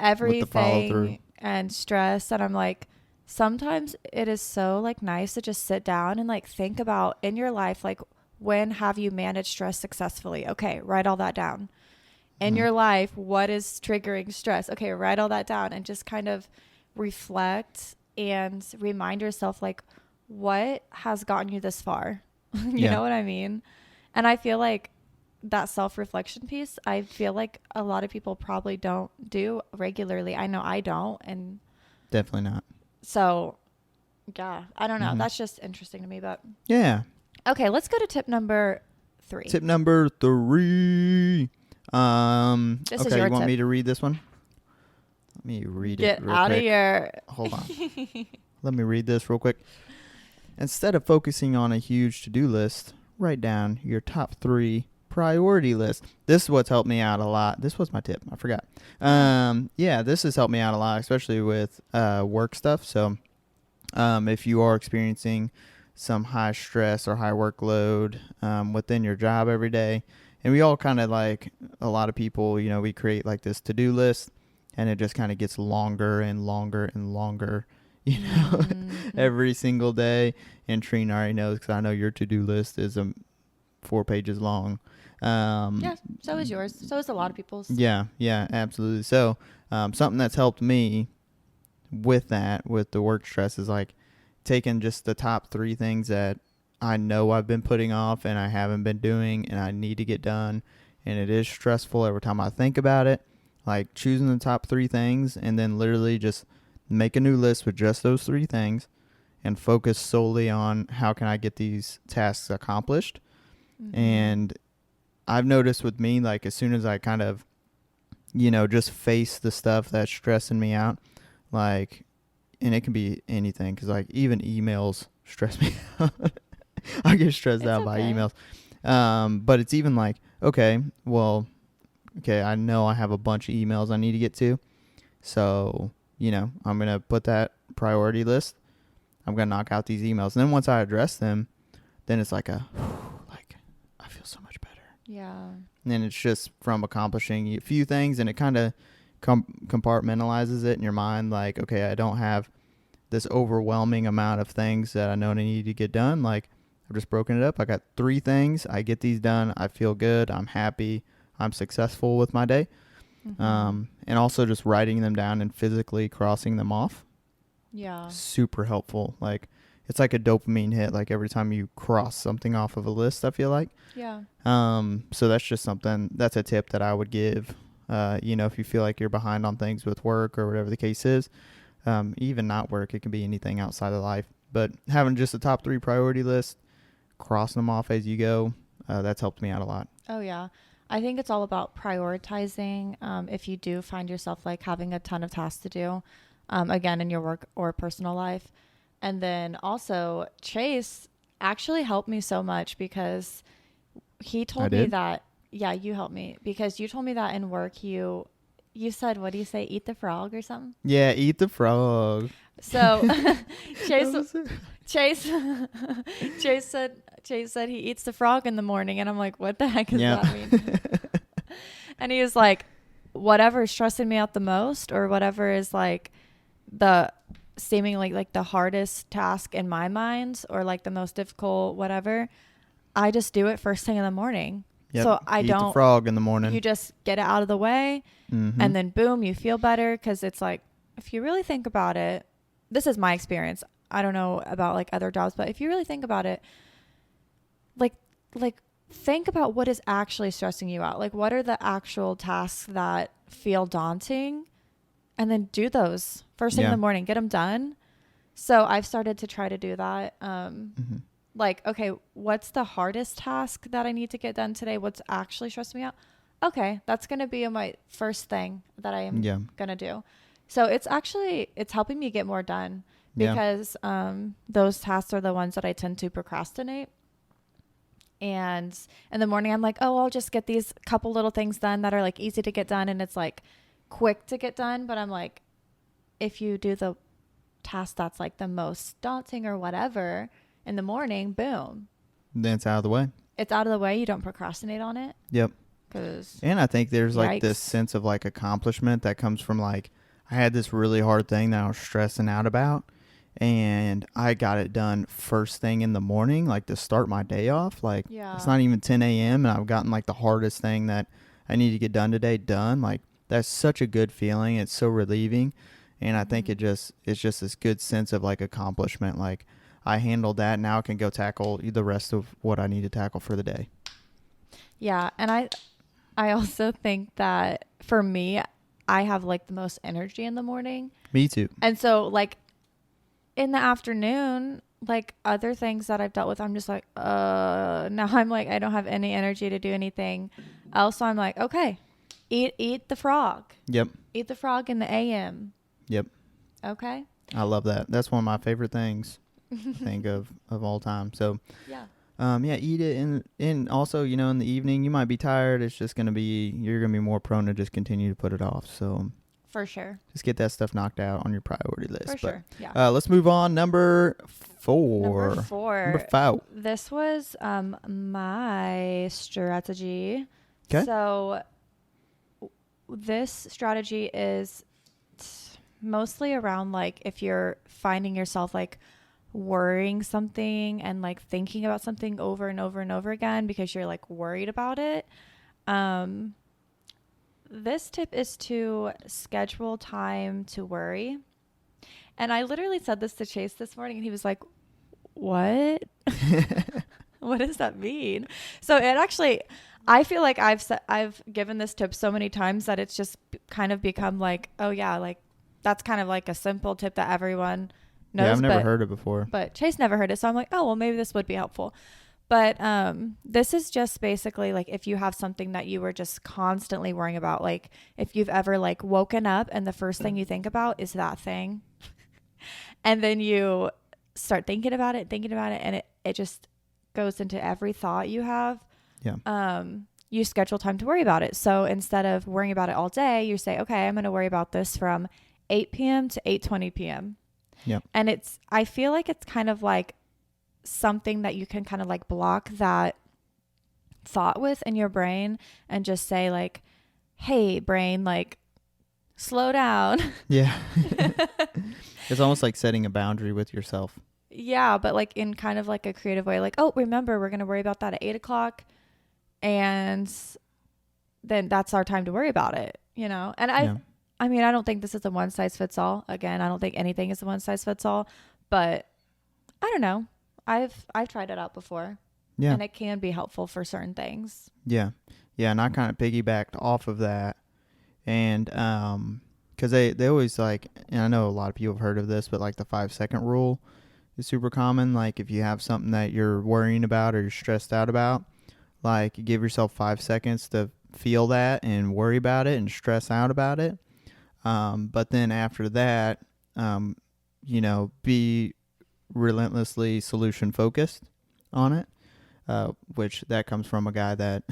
everything and stress. And I'm like, sometimes it is so like nice to just sit down and like think about in your life, like when have you managed stress successfully? Okay, write all that down. In your life, what is triggering stress? Okay, write all that down and just kind of reflect and remind yourself like what has gotten you this far. You know what I mean? And I feel like that self-reflection piece, I feel like a lot of people probably don't do regularly. I know I don't. And definitely not. So, yeah, I don't know. That's just interesting to me, but yeah. Okay, let's go to tip number 3. Tip number 3. This okay, you want me to read this one? Let me read it real out quick. of here. Hold on. Let me read this real quick. Instead of focusing on a huge to-do list, write down your top 3 priority list. This is what's helped me out a lot. This was my tip. I forgot. Yeah, this has helped me out a lot, especially with work stuff. So if you are experiencing some high stress or high workload within your job every day, and we all kind of like a lot of people, you know, we create like this to-do list and it just kind of gets longer and longer and longer, you know, every single day. And Trina already knows because I know your to-do list is 4 pages long. Yeah, so is yours. So is a lot of people's. Yeah, absolutely. So something that's helped me with that, with the work stress, is like taking just the top 3 things that I know I've been putting off and I haven't been doing and I need to get done. And it is stressful every time I think about it. Like choosing the top 3 things and then literally just make a new list with just those 3 things and focus solely on how can I get these tasks accomplished. And I've noticed with me, like as soon as I kind of, you know, just face the stuff that's stressing me out, like, and it can be anything because like even emails stress me out. I get stressed out by emails. But it's even like, okay, I know I have a bunch of emails I need to get to. So, you know, I'm going to put that priority list. I'm going to knock out these emails. And then once I address them, then it's like I feel so much better. Yeah. And then it's just from accomplishing a few things and it kind of compartmentalizes it in your mind. Like, okay, I don't have this overwhelming amount of things that I know I need to get done. Like, I've just broken it up. I got 3 things. I get these done. I feel good. I'm happy. I'm successful with my day. And also just writing them down and physically crossing them off. Yeah. Super helpful. Like, it's like a dopamine hit, like every time you cross something off of a list, I feel like. Yeah. So that's just something, that's a tip that I would give, you know, if you feel like you're behind on things with work or whatever the case is. Even not work, it can be anything outside of life. But having just a top 3 priority list, crossing them off as you go, that's helped me out a lot. Oh, yeah. I think it's all about prioritizing. If you do find yourself like having a ton of tasks to do, again, in your work or personal life. And then also Chase actually helped me so much because he told me that, yeah, you helped me because you told me that in work, you said, what do you say? Eat the frog or something? Yeah. Eat the frog. So Chase said he eats the frog in the morning. And I'm like, what the heck does that mean? And he was like, whatever is stressing me out the most or whatever is like the seemingly like the hardest task in my mind or like the most difficult, whatever, I just do it first thing in the morning. Yep. So I Eat the don't, frog in the you morning. just get it out of the way Mm-hmm. and then boom, you feel better. Cause it's like, if you really think about it, this is my experience. I don't know about like other jobs, but if you really think about it, like, like think about what is actually stressing you out. Like what are the actual tasks that feel daunting, and then do those first thing in Yeah. the morning, get them done. So I've started to try to do that. Mm-hmm. Like, okay, what's the hardest task that I need to get done today? What's actually stressing me out? Okay, that's going to be my first thing that I am Yeah. going to do. So it's helping me get more done Yeah. because those tasks are the ones that I tend to procrastinate. And in the morning, I'm like, oh, I'll just get these couple little things done that are like easy to get done. And it's like quick to get done. But I'm like, if you do the task that's like the most daunting or whatever in the morning, boom, Then it's out of the way. it's out of the way. You don't procrastinate on it. Yep. Because And I think there's like this yikes. sense of like accomplishment that comes from like, I had this really hard thing that I was stressing out about, and I got it done first thing in the morning, like to start my day off. Like Yeah. it's not even 10 a.m. and I've gotten like the hardest thing that I need to get done today done. Like that's such a good feeling. It's so relieving. And I think it's just this good sense of like accomplishment. Like I handled that. Now I can go tackle the rest of what I need to tackle for the day. Yeah. And I also think that for me, I have like the most energy in the morning. Me too. And so like in the afternoon, like other things that I've dealt with, I'm just like, now I'm like, I don't have any energy to do anything else. So I'm like, okay, eat the frog. Yep. Eat the frog in the AM. Yep. Okay. I love that. That's one of my favorite things I think of all time. So, Yeah. yeah, eat it. And also, you know, in the evening, you might be tired. It's just going to be, you're going to be more prone to just continue to put it off. So For sure. just get that stuff knocked out on your priority list. For But, sure. Yeah. let's move on. Number 4. Number 4. Number 5. This was my strategy. 'Kay. So this strategy is mostly around like if you're finding yourself like worrying something and like thinking about something over and over and over again because you're like worried about it. This tip is to schedule time to worry. And I literally said this to Chase this morning and he was like, "What? What does that mean?" So it actually, I feel like I've given this tip so many times that it's just kind of become like, oh yeah, like that's kind of like a simple tip that everyone knows. Yeah, I've never heard it before. But Chase never heard it. So I'm like, oh, well, maybe this would be helpful. But this is just basically like if you have something that you were just constantly worrying about, like if you've ever like woken up and the first thing you think about is that thing. And then you start thinking about it, and it just goes into every thought you have. Yeah. You schedule time to worry about it. So instead of worrying about it all day, you say, okay, I'm going to worry about this from 8 p.m. to 8:20 p.m. Yeah. And I feel like it's kind of like something that you can kind of like block that thought with in your brain and just say like, hey, brain, like slow down. Yeah. It's almost like setting a boundary with yourself. Yeah, but like in kind of like a creative way, like, oh, remember, we're going to worry about that at 8 o'clock. And then that's our time to worry about it, you know? And I mean, I don't think this is a one size fits all. Again, I don't think anything is a one size fits all, but I don't know. I've tried it out before. Yeah. And it can be helpful for certain things. Yeah. Yeah. And I kind of piggybacked off of that. And, because they always like, and I know a lot of people have heard of this, but like the 5-second rule is super common. Like if you have something that you're worrying about or you're stressed out about, like give yourself 5 seconds to feel that and worry about it and stress out about it. But then after that, you know, be relentlessly solution focused on it. Which that comes from a guy that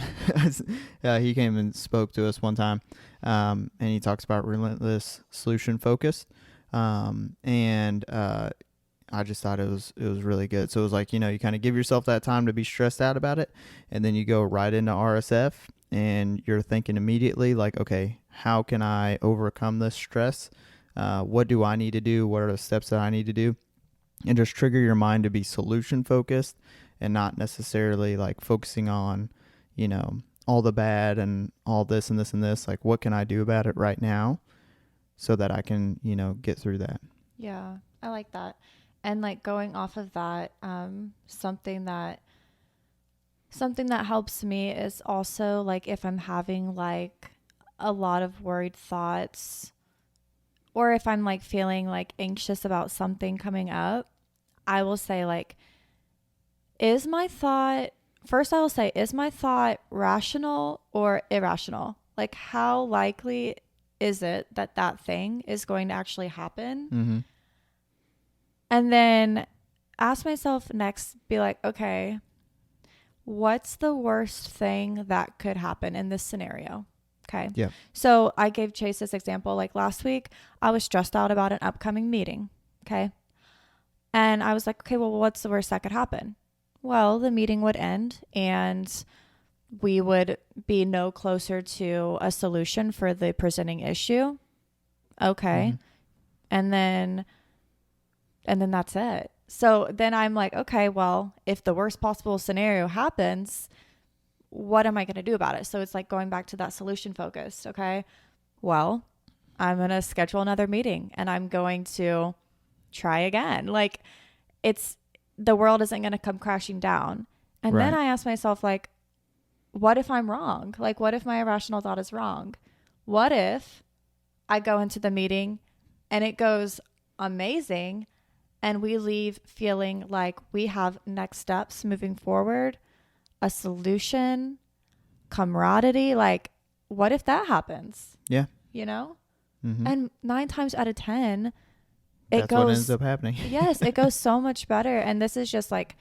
he came and spoke to us one time, and he talks about relentless solution focus, and I just thought it was really good. So it was like, you know, you kind of give yourself that time to be stressed out about it, and then you go right into RSF, and you're thinking immediately like, okay, how can I overcome this stress? What do I need to do? What are the steps that I need to do? And just trigger your mind to be solution focused and not necessarily like focusing on, you know, all the bad and all this and this and this. Like, what can I do about it right now so that I can, you know, get through that? Yeah, I like that. And like going off of that, something that helps me is also like if I'm having like a lot of worried thoughts, or if I'm like feeling like anxious about something coming up, I will say like, is my thought, first I will say, is my thought rational or irrational? Like how likely is it that that thing is going to actually happen? Mm-hmm. And then ask myself next, be like, okay, what's the worst thing that could happen in this scenario? Okay. Yeah. So I gave Chase this example. Like last week, I was stressed out about an upcoming meeting. Okay. And I was like, okay, well, what's the worst that could happen? Well, the meeting would end and we would be no closer to a solution for the presenting issue. Okay. Mm-hmm. And then that's it. So then I'm like, okay, well, if the worst possible scenario happens, what am I going to do about it? So it's like going back to that solution focused. Okay. Well, I'm going to schedule another meeting and I'm going to try again. Like the world isn't going to come crashing down. And Right. then I ask myself, like, what if I'm wrong? Like, what if my irrational thought is wrong? What if I go into the meeting and it goes amazing and we leave feeling like we have next steps moving forward, a solution, camaraderie? Like, what if that happens? Yeah. You know? Mm-hmm. And 9 times out of 10, That's what ends up happening. Yes, it goes so much better. And this is just like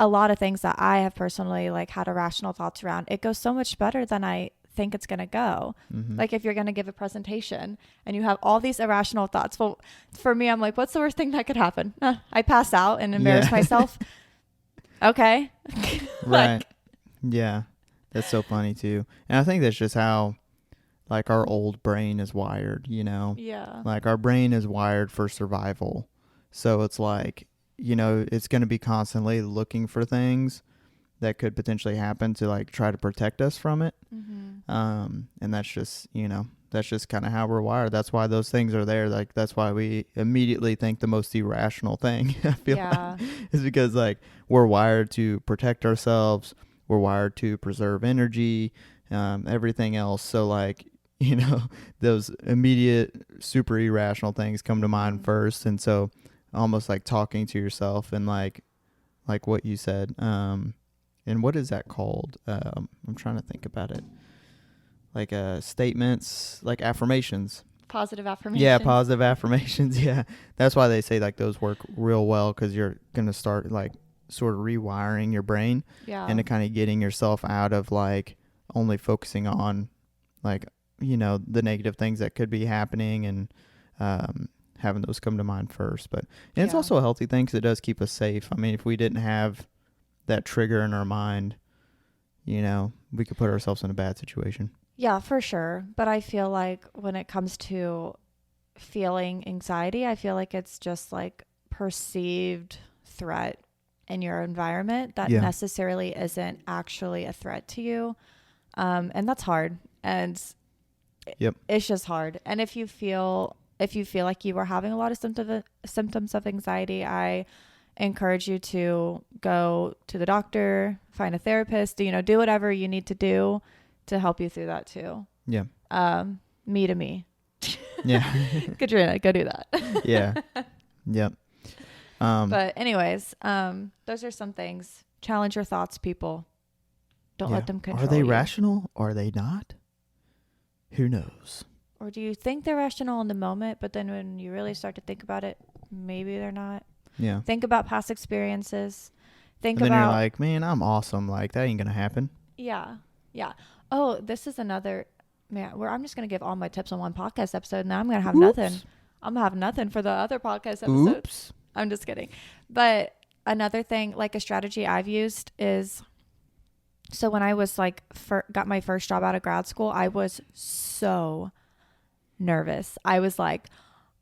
a lot of things that I have personally like had irrational thoughts around. It goes so much better than I think it's going to go. Mm-hmm. Like if you're going to give a presentation and you have all these irrational thoughts. Well, for me, I'm like, what's the worst thing that could happen? I pass out and embarrass myself. Okay. Right. Yeah. That's so funny too. And I think that's just how like our old brain is wired, you know? Yeah. Like our brain is wired for survival. So it's like, you know, it's going to be constantly looking for things that could potentially happen to like try to protect us from it. Mm-hmm. And that's just, you know, that's just kind of how we're wired. That's why those things are there. Like that's why we immediately think the most irrational thing, I feel like, is because like we're wired to protect ourselves. We're wired to preserve energy, everything else. So like, you know, those immediate super irrational things come to mind first. And so almost like talking to yourself and like what you said, and what is that called? I'm trying to think about it. Like statements, like affirmations. Positive affirmations. Yeah, positive affirmations. Yeah, that's why they say like those work real well, because you're gonna start like sort of rewiring your brain, and kind of getting yourself out of like only focusing on like, you know, the negative things that could be happening, and having those come to mind first. But and it's also a healthy thing because it does keep us safe. I mean, if we didn't have that trigger in our mind, you know, we could put ourselves in a bad situation. Yeah, for sure. But I feel like when it comes to feeling anxiety, I feel like it's just like perceived threat in your environment that necessarily isn't actually a threat to you. And that's hard. And it's just hard. And if you feel like you are having a lot of symptoms of anxiety, I encourage you to go to the doctor, find a therapist, you know, do whatever you need to do to help you through that too. Yeah. Me to me. Yeah. Katrina, go do that. Yeah. Yep. But anyways, those are some things. Challenge your thoughts, people. Don't let them control you. Are they rational or are they not? Who knows? Or do you think they're rational in the moment, but then when you really start to think about it, maybe they're not? Yeah. Think about past experiences. And then you're like, man, I'm awesome. Like, that ain't going to happen. Yeah. Yeah. Oh, this is another, man, I'm just going to give all my tips on one podcast episode. Now I'm going to have nothing. I'm going to have nothing for the other podcast episode. Oops. I'm just kidding. But another thing, like a strategy I've used is, so when I was like, got my first job out of grad school, I was so nervous. I was like,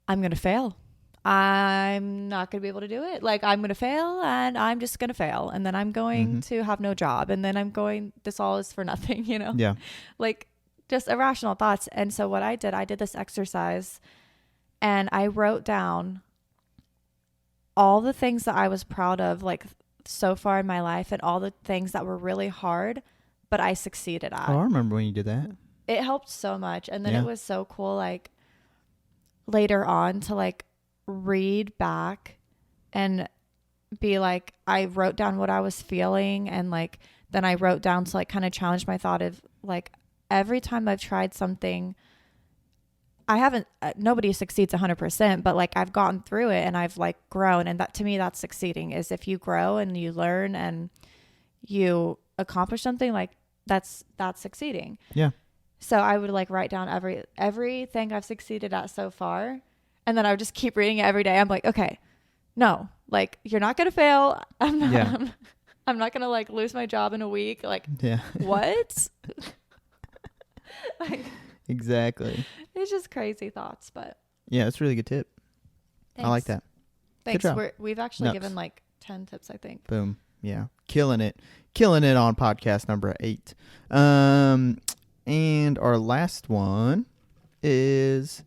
I'm going to fail. I'm not going to be able to do it. Like, I'm going to fail and I'm just going to fail. And then I'm going to have no job. And then this all is for nothing, you know? Yeah. Like, just irrational thoughts. And so what I did this exercise and I wrote down all the things that I was proud of, like, so far in my life, and all the things that were really hard, but I succeeded at. Oh, I remember when you did that. It helped so much. And then it was so cool, like, later on to, like, read back and be like, I wrote down what I was feeling, and, like, then I wrote down to, like, kind of challenge my thought of, like, every time I've tried something, I haven't, nobody succeeds 100%, but, like, I've gotten through it and I've, like, grown. And that, to me, that's succeeding, is if you grow and you learn and you accomplish something, like, that's succeeding. Yeah. So I would, like, write down everything I've succeeded at so far. And then I would just keep reading it every day. I'm like, okay, no, like, you're not going to fail. I'm not going to, like, lose my job in a week. Like, what? Like, exactly. It's just crazy thoughts, but yeah, it's a really good tip. thanks. I like that. Thanks. Good job. We've actually given like 10 tips, I think. Boom. Yeah. Killing it on podcast number 8. And our last one is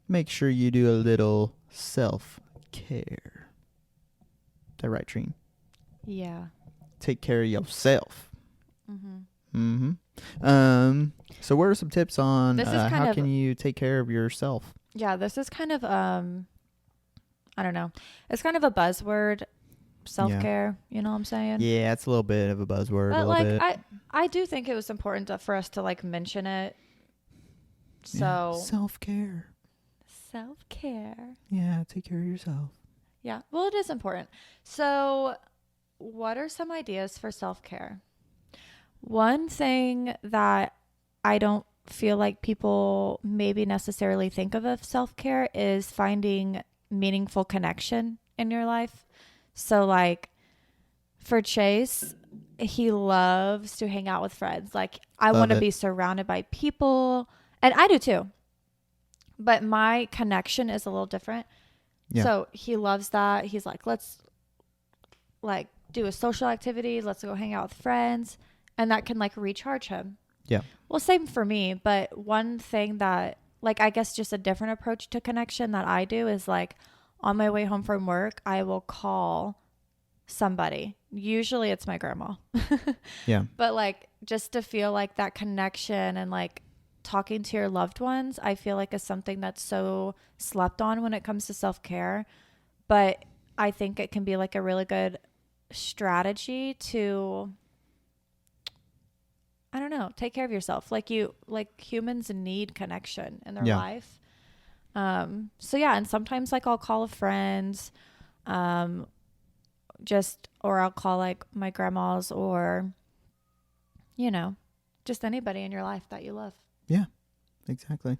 make sure you do a little self-care. Is that right, Trine? Yeah. Take care of yourself. So what are some tips on how can you take care of yourself? Yeah, this is kind of I don't know. It's kind of a buzzword, self-care, you know what I'm saying? Yeah, it's a little bit of a buzzword. But, a like, bit. I do think it was important for us to, like, mention it. So self-care. Self-care. Yeah, take care of yourself. Yeah. Well, it is important. So what are some ideas for self-care? One thing that I don't feel like people maybe necessarily think of self-care is finding meaningful connection in your life. So, like, for Chase, he loves to hang out with friends. Like, I want to be surrounded by people, and I do too. But my connection is a little different. Yeah. So he loves that. He's like, let's, like, do a social activity. Let's go hang out with friends. And that can, like, recharge him. Yeah. Well, same for me. But one thing that, like, I guess just a different approach to connection that I do is, like, on my way home from work, I will call somebody. Usually it's my grandma. Yeah. But, like, just to feel like that connection and, like, talking to your loved ones, I feel like is something that's so slept on when it comes to self-care. But I think it can be, like, a really good strategy to, I don't know, take care of yourself. Like, humans need connection in their life. So yeah, and sometimes, like, I'll call a friend, or I'll call, like, my grandma's, or, you know, just anybody in your life that you love. Yeah, exactly.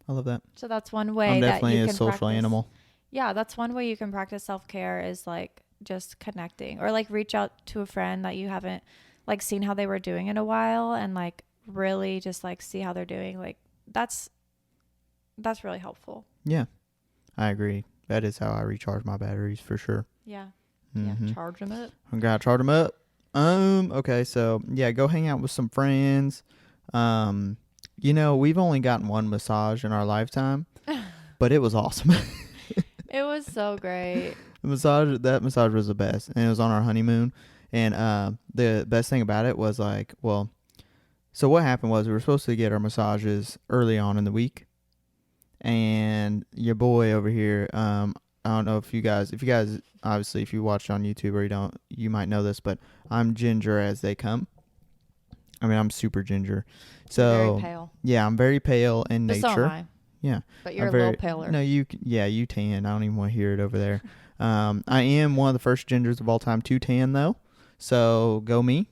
I love that. So that's one way I'm that definitely you can a social animal. Yeah, that's one way you can practice self-care, is, like, just connecting, or, like, reach out to a friend that you haven't, like, seen how they were doing in a while, and, like, really just, like, see how they're doing. Like, that's really helpful. Yeah, I agree. That is how I recharge my batteries for sure. Yeah. Yeah, charge them up. I gotta charge them up. Okay, so yeah, go hang out with some friends. You know, we've only gotten one massage in our lifetime, but it was awesome. It was so great. That massage was the best, and it was on our honeymoon. And the best thing about it was, like, well, so what happened was we were supposed to get our massages early on in the week, and your boy over here, I don't know if you guys, obviously, if you watch on YouTube or you don't, you might know this, but I'm ginger as they come. I mean, I'm super ginger. So you're very pale. Yeah, I'm very pale in nature. So am I. Yeah. But you're a little paler. No, you tan. I don't even want to hear it over there. I am one of the first gingers of all time to tan, though. So go me.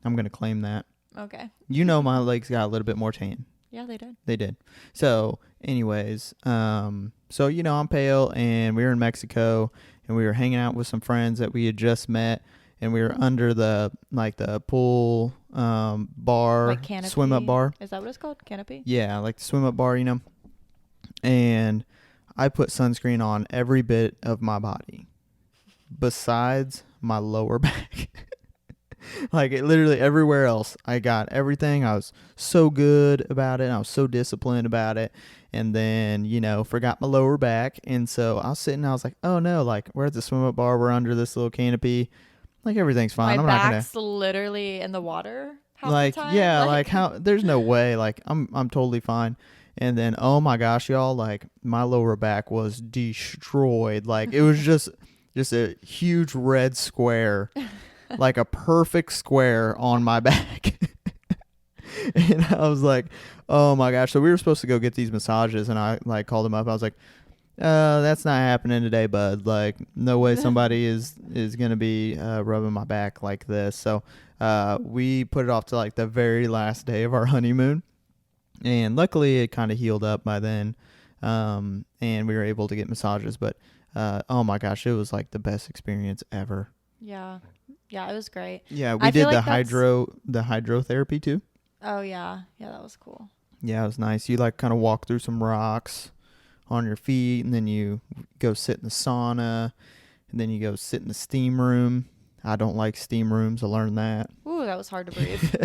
I'm going to claim that. Okay. You know, my legs got a little bit more tan. Yeah, they did. They did. So anyways, so, you know, I'm pale, and we were in Mexico, and we were hanging out with some friends that we had just met, and we were under the pool bar, like canopy. Swim up bar. Is that what it's called? Canopy? Yeah, like the swim up bar, you know. And I put sunscreen on every bit of my body besides my lower back. Like it literally everywhere else. I got everything. I was so good about it. I was so disciplined about it. And then, forgot my lower back. And so I was sitting, I was like, oh no, like we're at the swim up bar. We're under this little canopy. Like everything's fine. My I'm not gonna back's literally in the water half like, the time. yeah, like how there's no way. Like I'm totally fine. And then, oh my gosh, y'all, like my lower back was destroyed. Like it was just a huge red square. Like a perfect square on my back. And I was like, oh my gosh. So we were supposed to go get these massages, and I like called him up. I was like, that's not happening today, bud. Like no way somebody is going to be rubbing my back like this. So we put it off to like the very last day of our honeymoon. And luckily it kind of healed up by then. And we were able to get massages, but oh my gosh, it was like the best experience ever. Yeah. Yeah, it was great. Yeah, we did the hydrotherapy too. Oh yeah. Yeah, that was cool. Yeah, it was nice. You like kind of walk through some rocks on your feet, and then you go sit in the sauna, and then you go sit in the steam room. I don't like steam rooms. I learned that. Ooh, that was hard to breathe.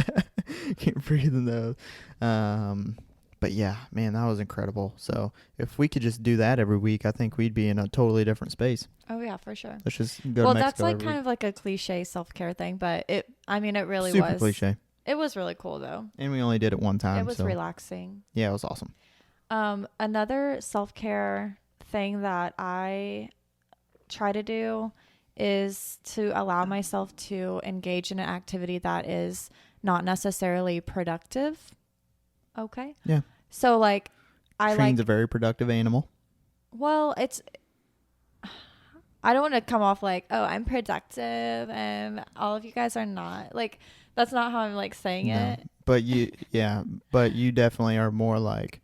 Can't breathe in those. But yeah, man, that was incredible. So if we could just do that every week, I think we'd be in a totally different space. Oh yeah, for sure. Let's just go well, to Mexico that's like every kind week. of like a cliche self-care thing, but it really Super was. cliche. It was really cool though. And we only did it one time. It was so relaxing. yeah, it was awesome. Another self-care thing that I try to do is to allow myself to engage in an activity that is not necessarily productive. Okay. Yeah. So like Train's a very productive animal. Well, I don't want to come off like, oh, I'm productive and all of you guys are not. Like that's not how I'm like saying it. But you definitely are more like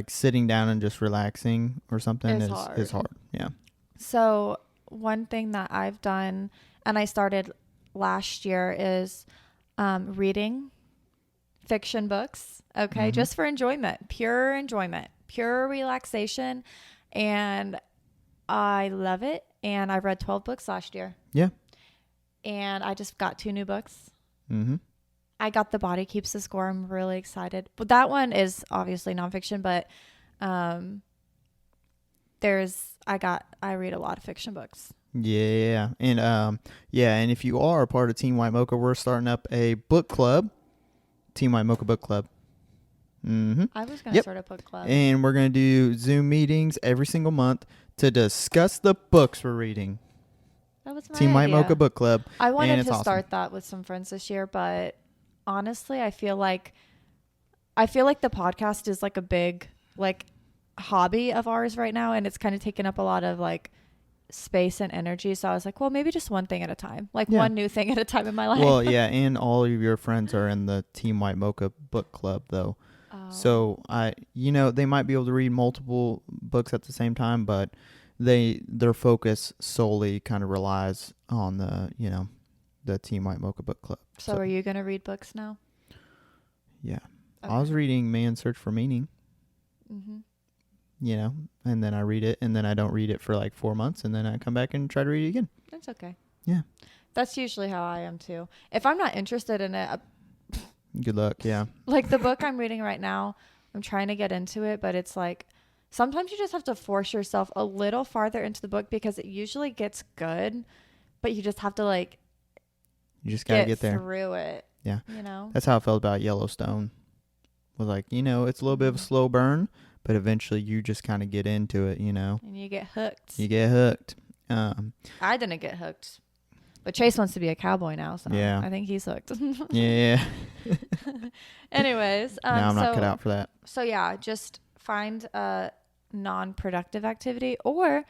sitting down and just relaxing or something is hard. Yeah. So one thing that I've done, and I started last year, is reading fiction books. Okay. Mm-hmm. Just for enjoyment, pure relaxation. And I love it. And I read 12 books last year. Yeah. And I just got 2 new books. Mm-hmm. I got The Body Keeps the Score. I'm really excited. But that one is obviously nonfiction, but I read a lot of fiction books. Yeah. And and if you are a part of Team White Mocha, we're starting up a book club. Team White Mocha Book Club. Mm-hmm. I was going to start a book club. And we're going to do Zoom meetings every single month to discuss the books we're reading. That was my Team White idea. Mocha Book Club. I wanted to start that with some friends this year, but honestly, I feel like the podcast is like a big like hobby of ours right now, and it's kind of taken up a lot of like space and energy. So I was like, well, maybe just one thing at a time, one new thing at a time in my life. Well, yeah, and all of your friends are in the Team White Mocha Book Club though. Oh. So they might be able to read multiple books at the same time, but their focus solely kind of relies on the Team White Mocha Book Club. So are you going to read books now? Yeah. Okay. I was reading Man's Search for Meaning. Mm-hmm. And then I read it, and then I don't read it for like 4 months, and then I come back and try to read it again. That's okay. Yeah. That's usually how I am too. If I'm not interested in it, good luck. Yeah. Like the book I'm reading right now, I'm trying to get into it, but it's like sometimes you just have to force yourself a little farther into the book because it usually gets good, but you just have to you just gotta get there through it. Yeah. That's how I felt about Yellowstone. Was like, it's a little bit of a slow burn, but eventually you just kind of get into it, And you get hooked. I didn't get hooked. But Chase wants to be a cowboy now, so yeah. I think he's hooked. Yeah. Anyways. No, I'm not cut out for that. So yeah, just find a non-productive activity. Or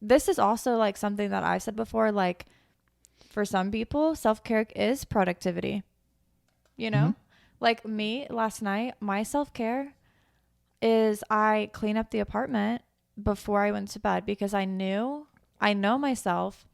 this is also like something that I've said before, like for some people, self-care is productivity. Mm-hmm. Like me last night, my self-care is I clean up the apartment before I went to bed because I know myself,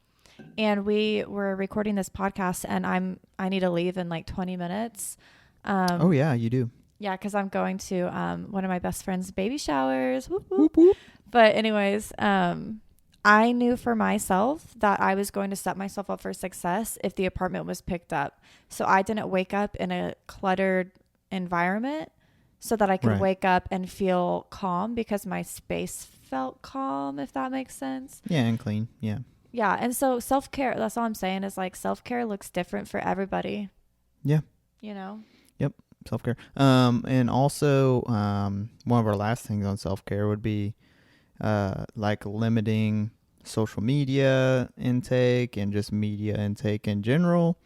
and we were recording this podcast and I need to leave in like 20 minutes. Oh yeah, you do. Yeah, because I'm going to one of my best friend's baby showers. Whoop, whoop. Whoop, whoop. But anyways, I knew for myself that I was going to set myself up for success if the apartment was picked up. So I didn't wake up in a cluttered environment so that I could Right. wake up and feel calm because my space felt calm, if that makes sense. Yeah, and clean. Yeah. Yeah. And so self-care, that's all I'm saying is like self-care looks different for everybody, Yeah. you know? Yep. Self care. And also, one of our last things on self care would be, like limiting social media intake and just media intake in general.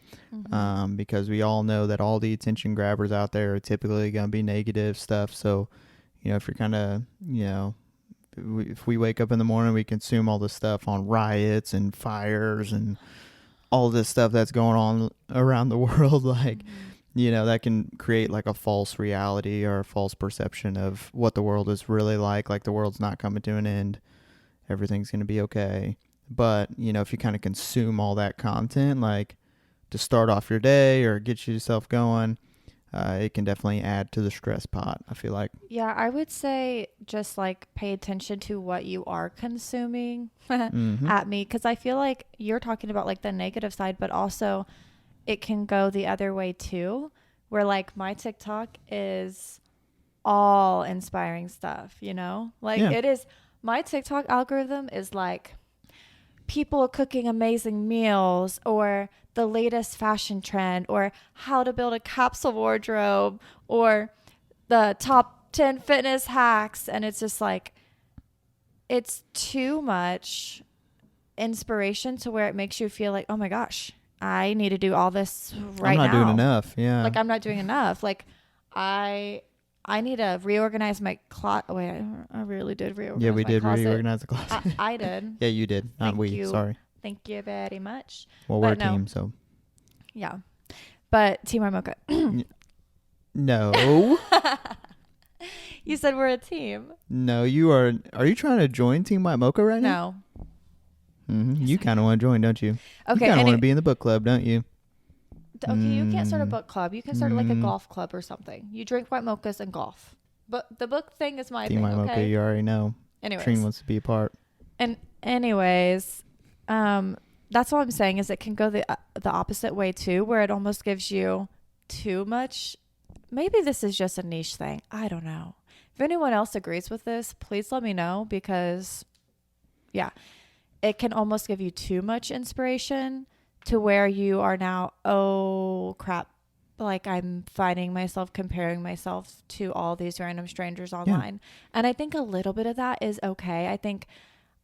Because we all know that all the attention grabbers out there are typically going to be negative stuff. So, if you're kind of, if we wake up in the morning, we consume all this stuff on riots and fires and all this stuff that's going on around the world, like, that can create like a false reality or a false perception of what the world is really like the world's not coming to an end. Everything's going to be okay. But, if you kind of consume all that content, like to start off your day or get yourself going, it can definitely add to the stress pot, I feel like. Yeah, I would say just like pay attention to what you are consuming at me, because I feel like you're talking about like the negative side, but also it can go the other way too, where like my TikTok is all inspiring stuff, like Yeah. it is. My TikTok algorithm is like people cooking amazing meals or the latest fashion trend or how to build a capsule wardrobe or the top 10 fitness hacks. And it's just like, it's too much inspiration to where it makes you feel like, oh my gosh, I need to do all this right now. I'm not doing enough. Yeah. Like I'm not doing enough. Like I need to reorganize my closet. Wait, I really did reorganize. Yeah, we my did closet. reorganize the closet. I did. Yeah, you did. Not Thank we. you. Sorry. Thank you very much. Well, we're a team, so. Yeah. But Team Armoka. No. You said we're a team. No, you are. Are you trying to join Team White Mocha right now? No. Yes, you kind of want to join, don't you? Okay. You kind of want to be in the book club, don't you? Okay, you can't start a book club. You can start like a golf club or something. You drink white mochas and golf. But the book thing is my Team thing, White Mocha, okay? you already know. Anyways. Trine wants to be a part. And anyways, that's what I'm saying is it can go the opposite way too, where it almost gives you too much. Maybe this is just a niche thing. I don't know. If anyone else agrees with this, please let me know, because yeah, it can almost give you too much inspiration to where you are now, oh crap, like I'm finding myself comparing myself to all these random strangers online. Yeah. And I think a little bit of that is okay. I think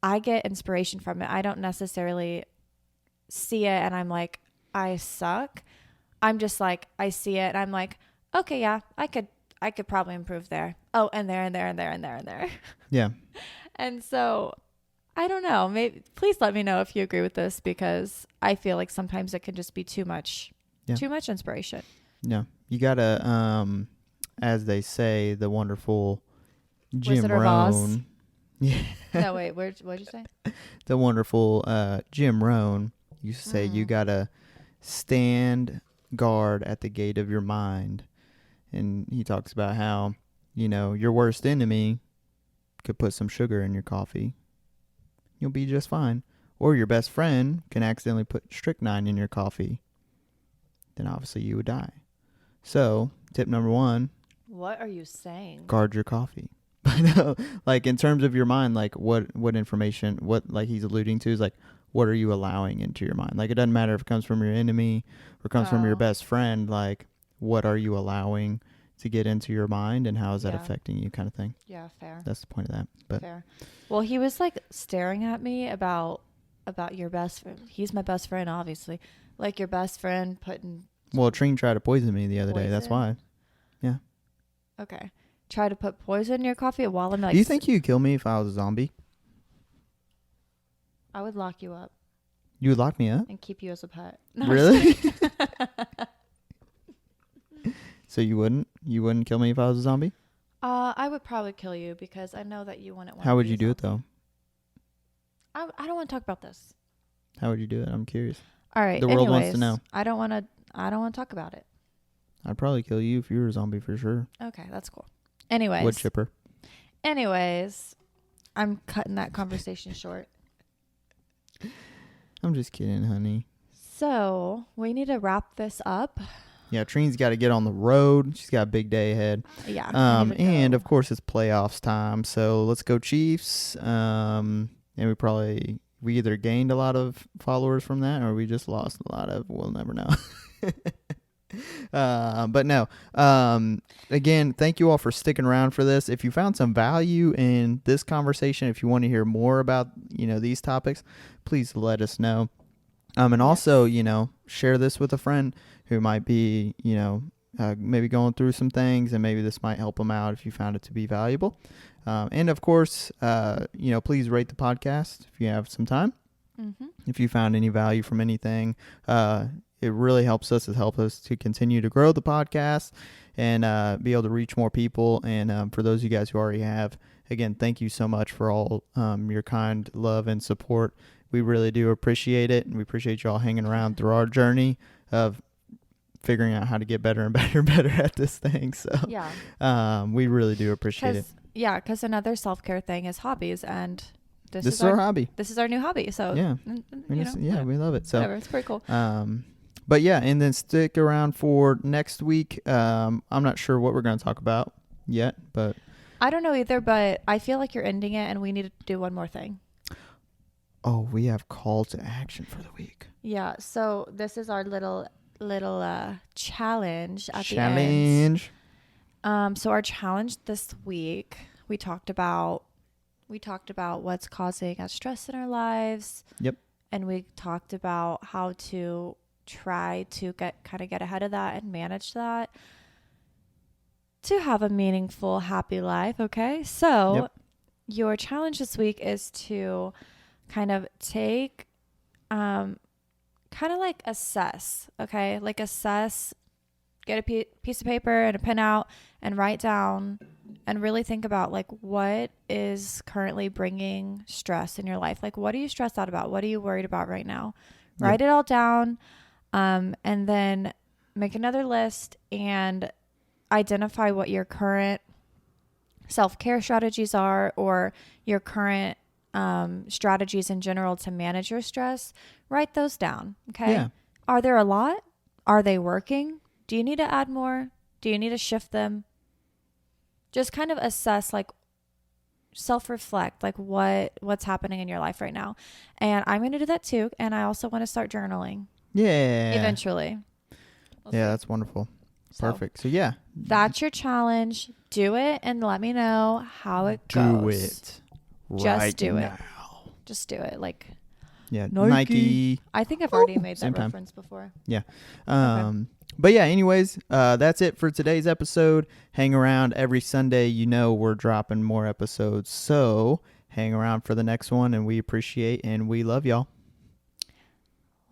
I get inspiration from it. I don't necessarily see it and I'm like, I suck. I'm just like, I see it and I'm like, okay, yeah, I could probably improve there. Oh, and there and there and there and there and there. Yeah. And so I don't know. Maybe please let me know if you agree with this, because I feel like sometimes it can just be too much, too much inspiration. Yeah. You gotta, as they say, the wonderful Jim Wizard of Oz. Rohn. Yeah. No, wait, what'd you say? The wonderful Jim Rohn used to say you gotta stand guard at the gate of your mind. And he talks about how, your worst enemy could put some sugar in your coffee. You'll be just fine. Or your best friend can accidentally put strychnine in your coffee. Then obviously you would die. So, tip number 1. What are you saying? Guard your coffee. No, like in terms of your mind, like what information, what like he's alluding to is like, what are you allowing into your mind? Like it doesn't matter if it comes from your enemy or comes from your best friend, like what are you allowing to get into your mind and how is that affecting you, kind of thing. Yeah, fair. That's the point of that. But fair. Well, he was like staring at me about your best friend. He's my best friend, obviously. Like your best friend putting. Well, Trine tried to poison me the other day. That's why. Yeah. Okay. Try to put poison in your coffee while I'm like. Do you think you'd kill me if I was a zombie? I would lock you up. You would lock me up? And keep you as a pet. No, really? So you wouldn't? You wouldn't kill me if I was a zombie? I would probably kill you because I know that you wouldn't want. How would you do it though? I don't want to talk about this. How would you do it? I'm curious. All right. The world wants to know. I don't want to talk about it. I'd probably kill you if you were a zombie for sure. Okay, that's cool. Anyways. Wood chipper. Anyways, I'm cutting that conversation short. I'm just kidding, honey. So we need to wrap this up. Yeah, Trina's got to get on the road. She's got a big day ahead. Yeah. I need to And go. of course it's playoffs time. So let's go Chiefs. And we either gained a lot of followers from that or we just lost a lot of. We'll never know. But no. Again, thank you all for sticking around for this. If you found some value in this conversation, if you want to hear more about these topics, please let us know. And also, share this with a friend who might be, maybe going through some things, and maybe this might help them out if you found it to be valuable. And of course, please rate the podcast if you have some time. Mm-hmm. If you found any value from anything, it really helps us. It helps us to continue to grow the podcast and be able to reach more people. And for those of you guys who already have, again, thank you so much for all your kind love and support. We really do appreciate it, and we appreciate you all hanging around through our journey of figuring out how to get better and better and better at this thing. So we really do appreciate it. Yeah, because another self-care thing is hobbies, and this is our hobby. This is our new hobby. So yeah, we love it. So whatever, it's pretty cool. But yeah, and then stick around for next week. I'm not sure what we're going to talk about yet, but I don't know either. But I feel like you're ending it, and we need to do one more thing. Oh, we have call to action for the week. Yeah, so this is our little challenge at the end. So our challenge this week, we talked about what's causing us stress in our lives. Yep. And we talked about how to try to get ahead of that and manage that to have a meaningful, happy life. Okay. So your challenge this week is to kind of take, assess, okay? Like assess, get a piece of paper and a pen out and write down and really think about like what is currently bringing stress in your life. Like what are you stressed out about? What are you worried about right now? Write it all down, and then make another list and identify what your current self-care strategies are or your current strategies in general to manage your stress. Write those down. Okay. Yeah. Are there a lot? Are they working? Do you need to add more? Do you need to shift them? Just kind of assess, like self-reflect, like what's happening in your life right now. And I'm going to do that too. And I also want to start journaling. Yeah. Eventually. That's wonderful. Perfect. So yeah. That's your challenge. Do it and let me know how it goes. Do it. Just do it. Now. Just do it. Like Nike. I think I've already made that time. reference before. Yeah. Okay. But yeah, anyways, that's it for today's episode. Hang around every Sunday. We're dropping more episodes. So hang around for the next one, and we appreciate and we love y'all.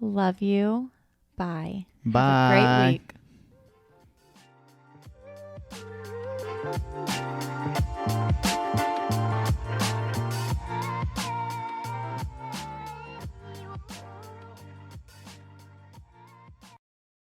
Love you. Bye. Bye. Have a great week.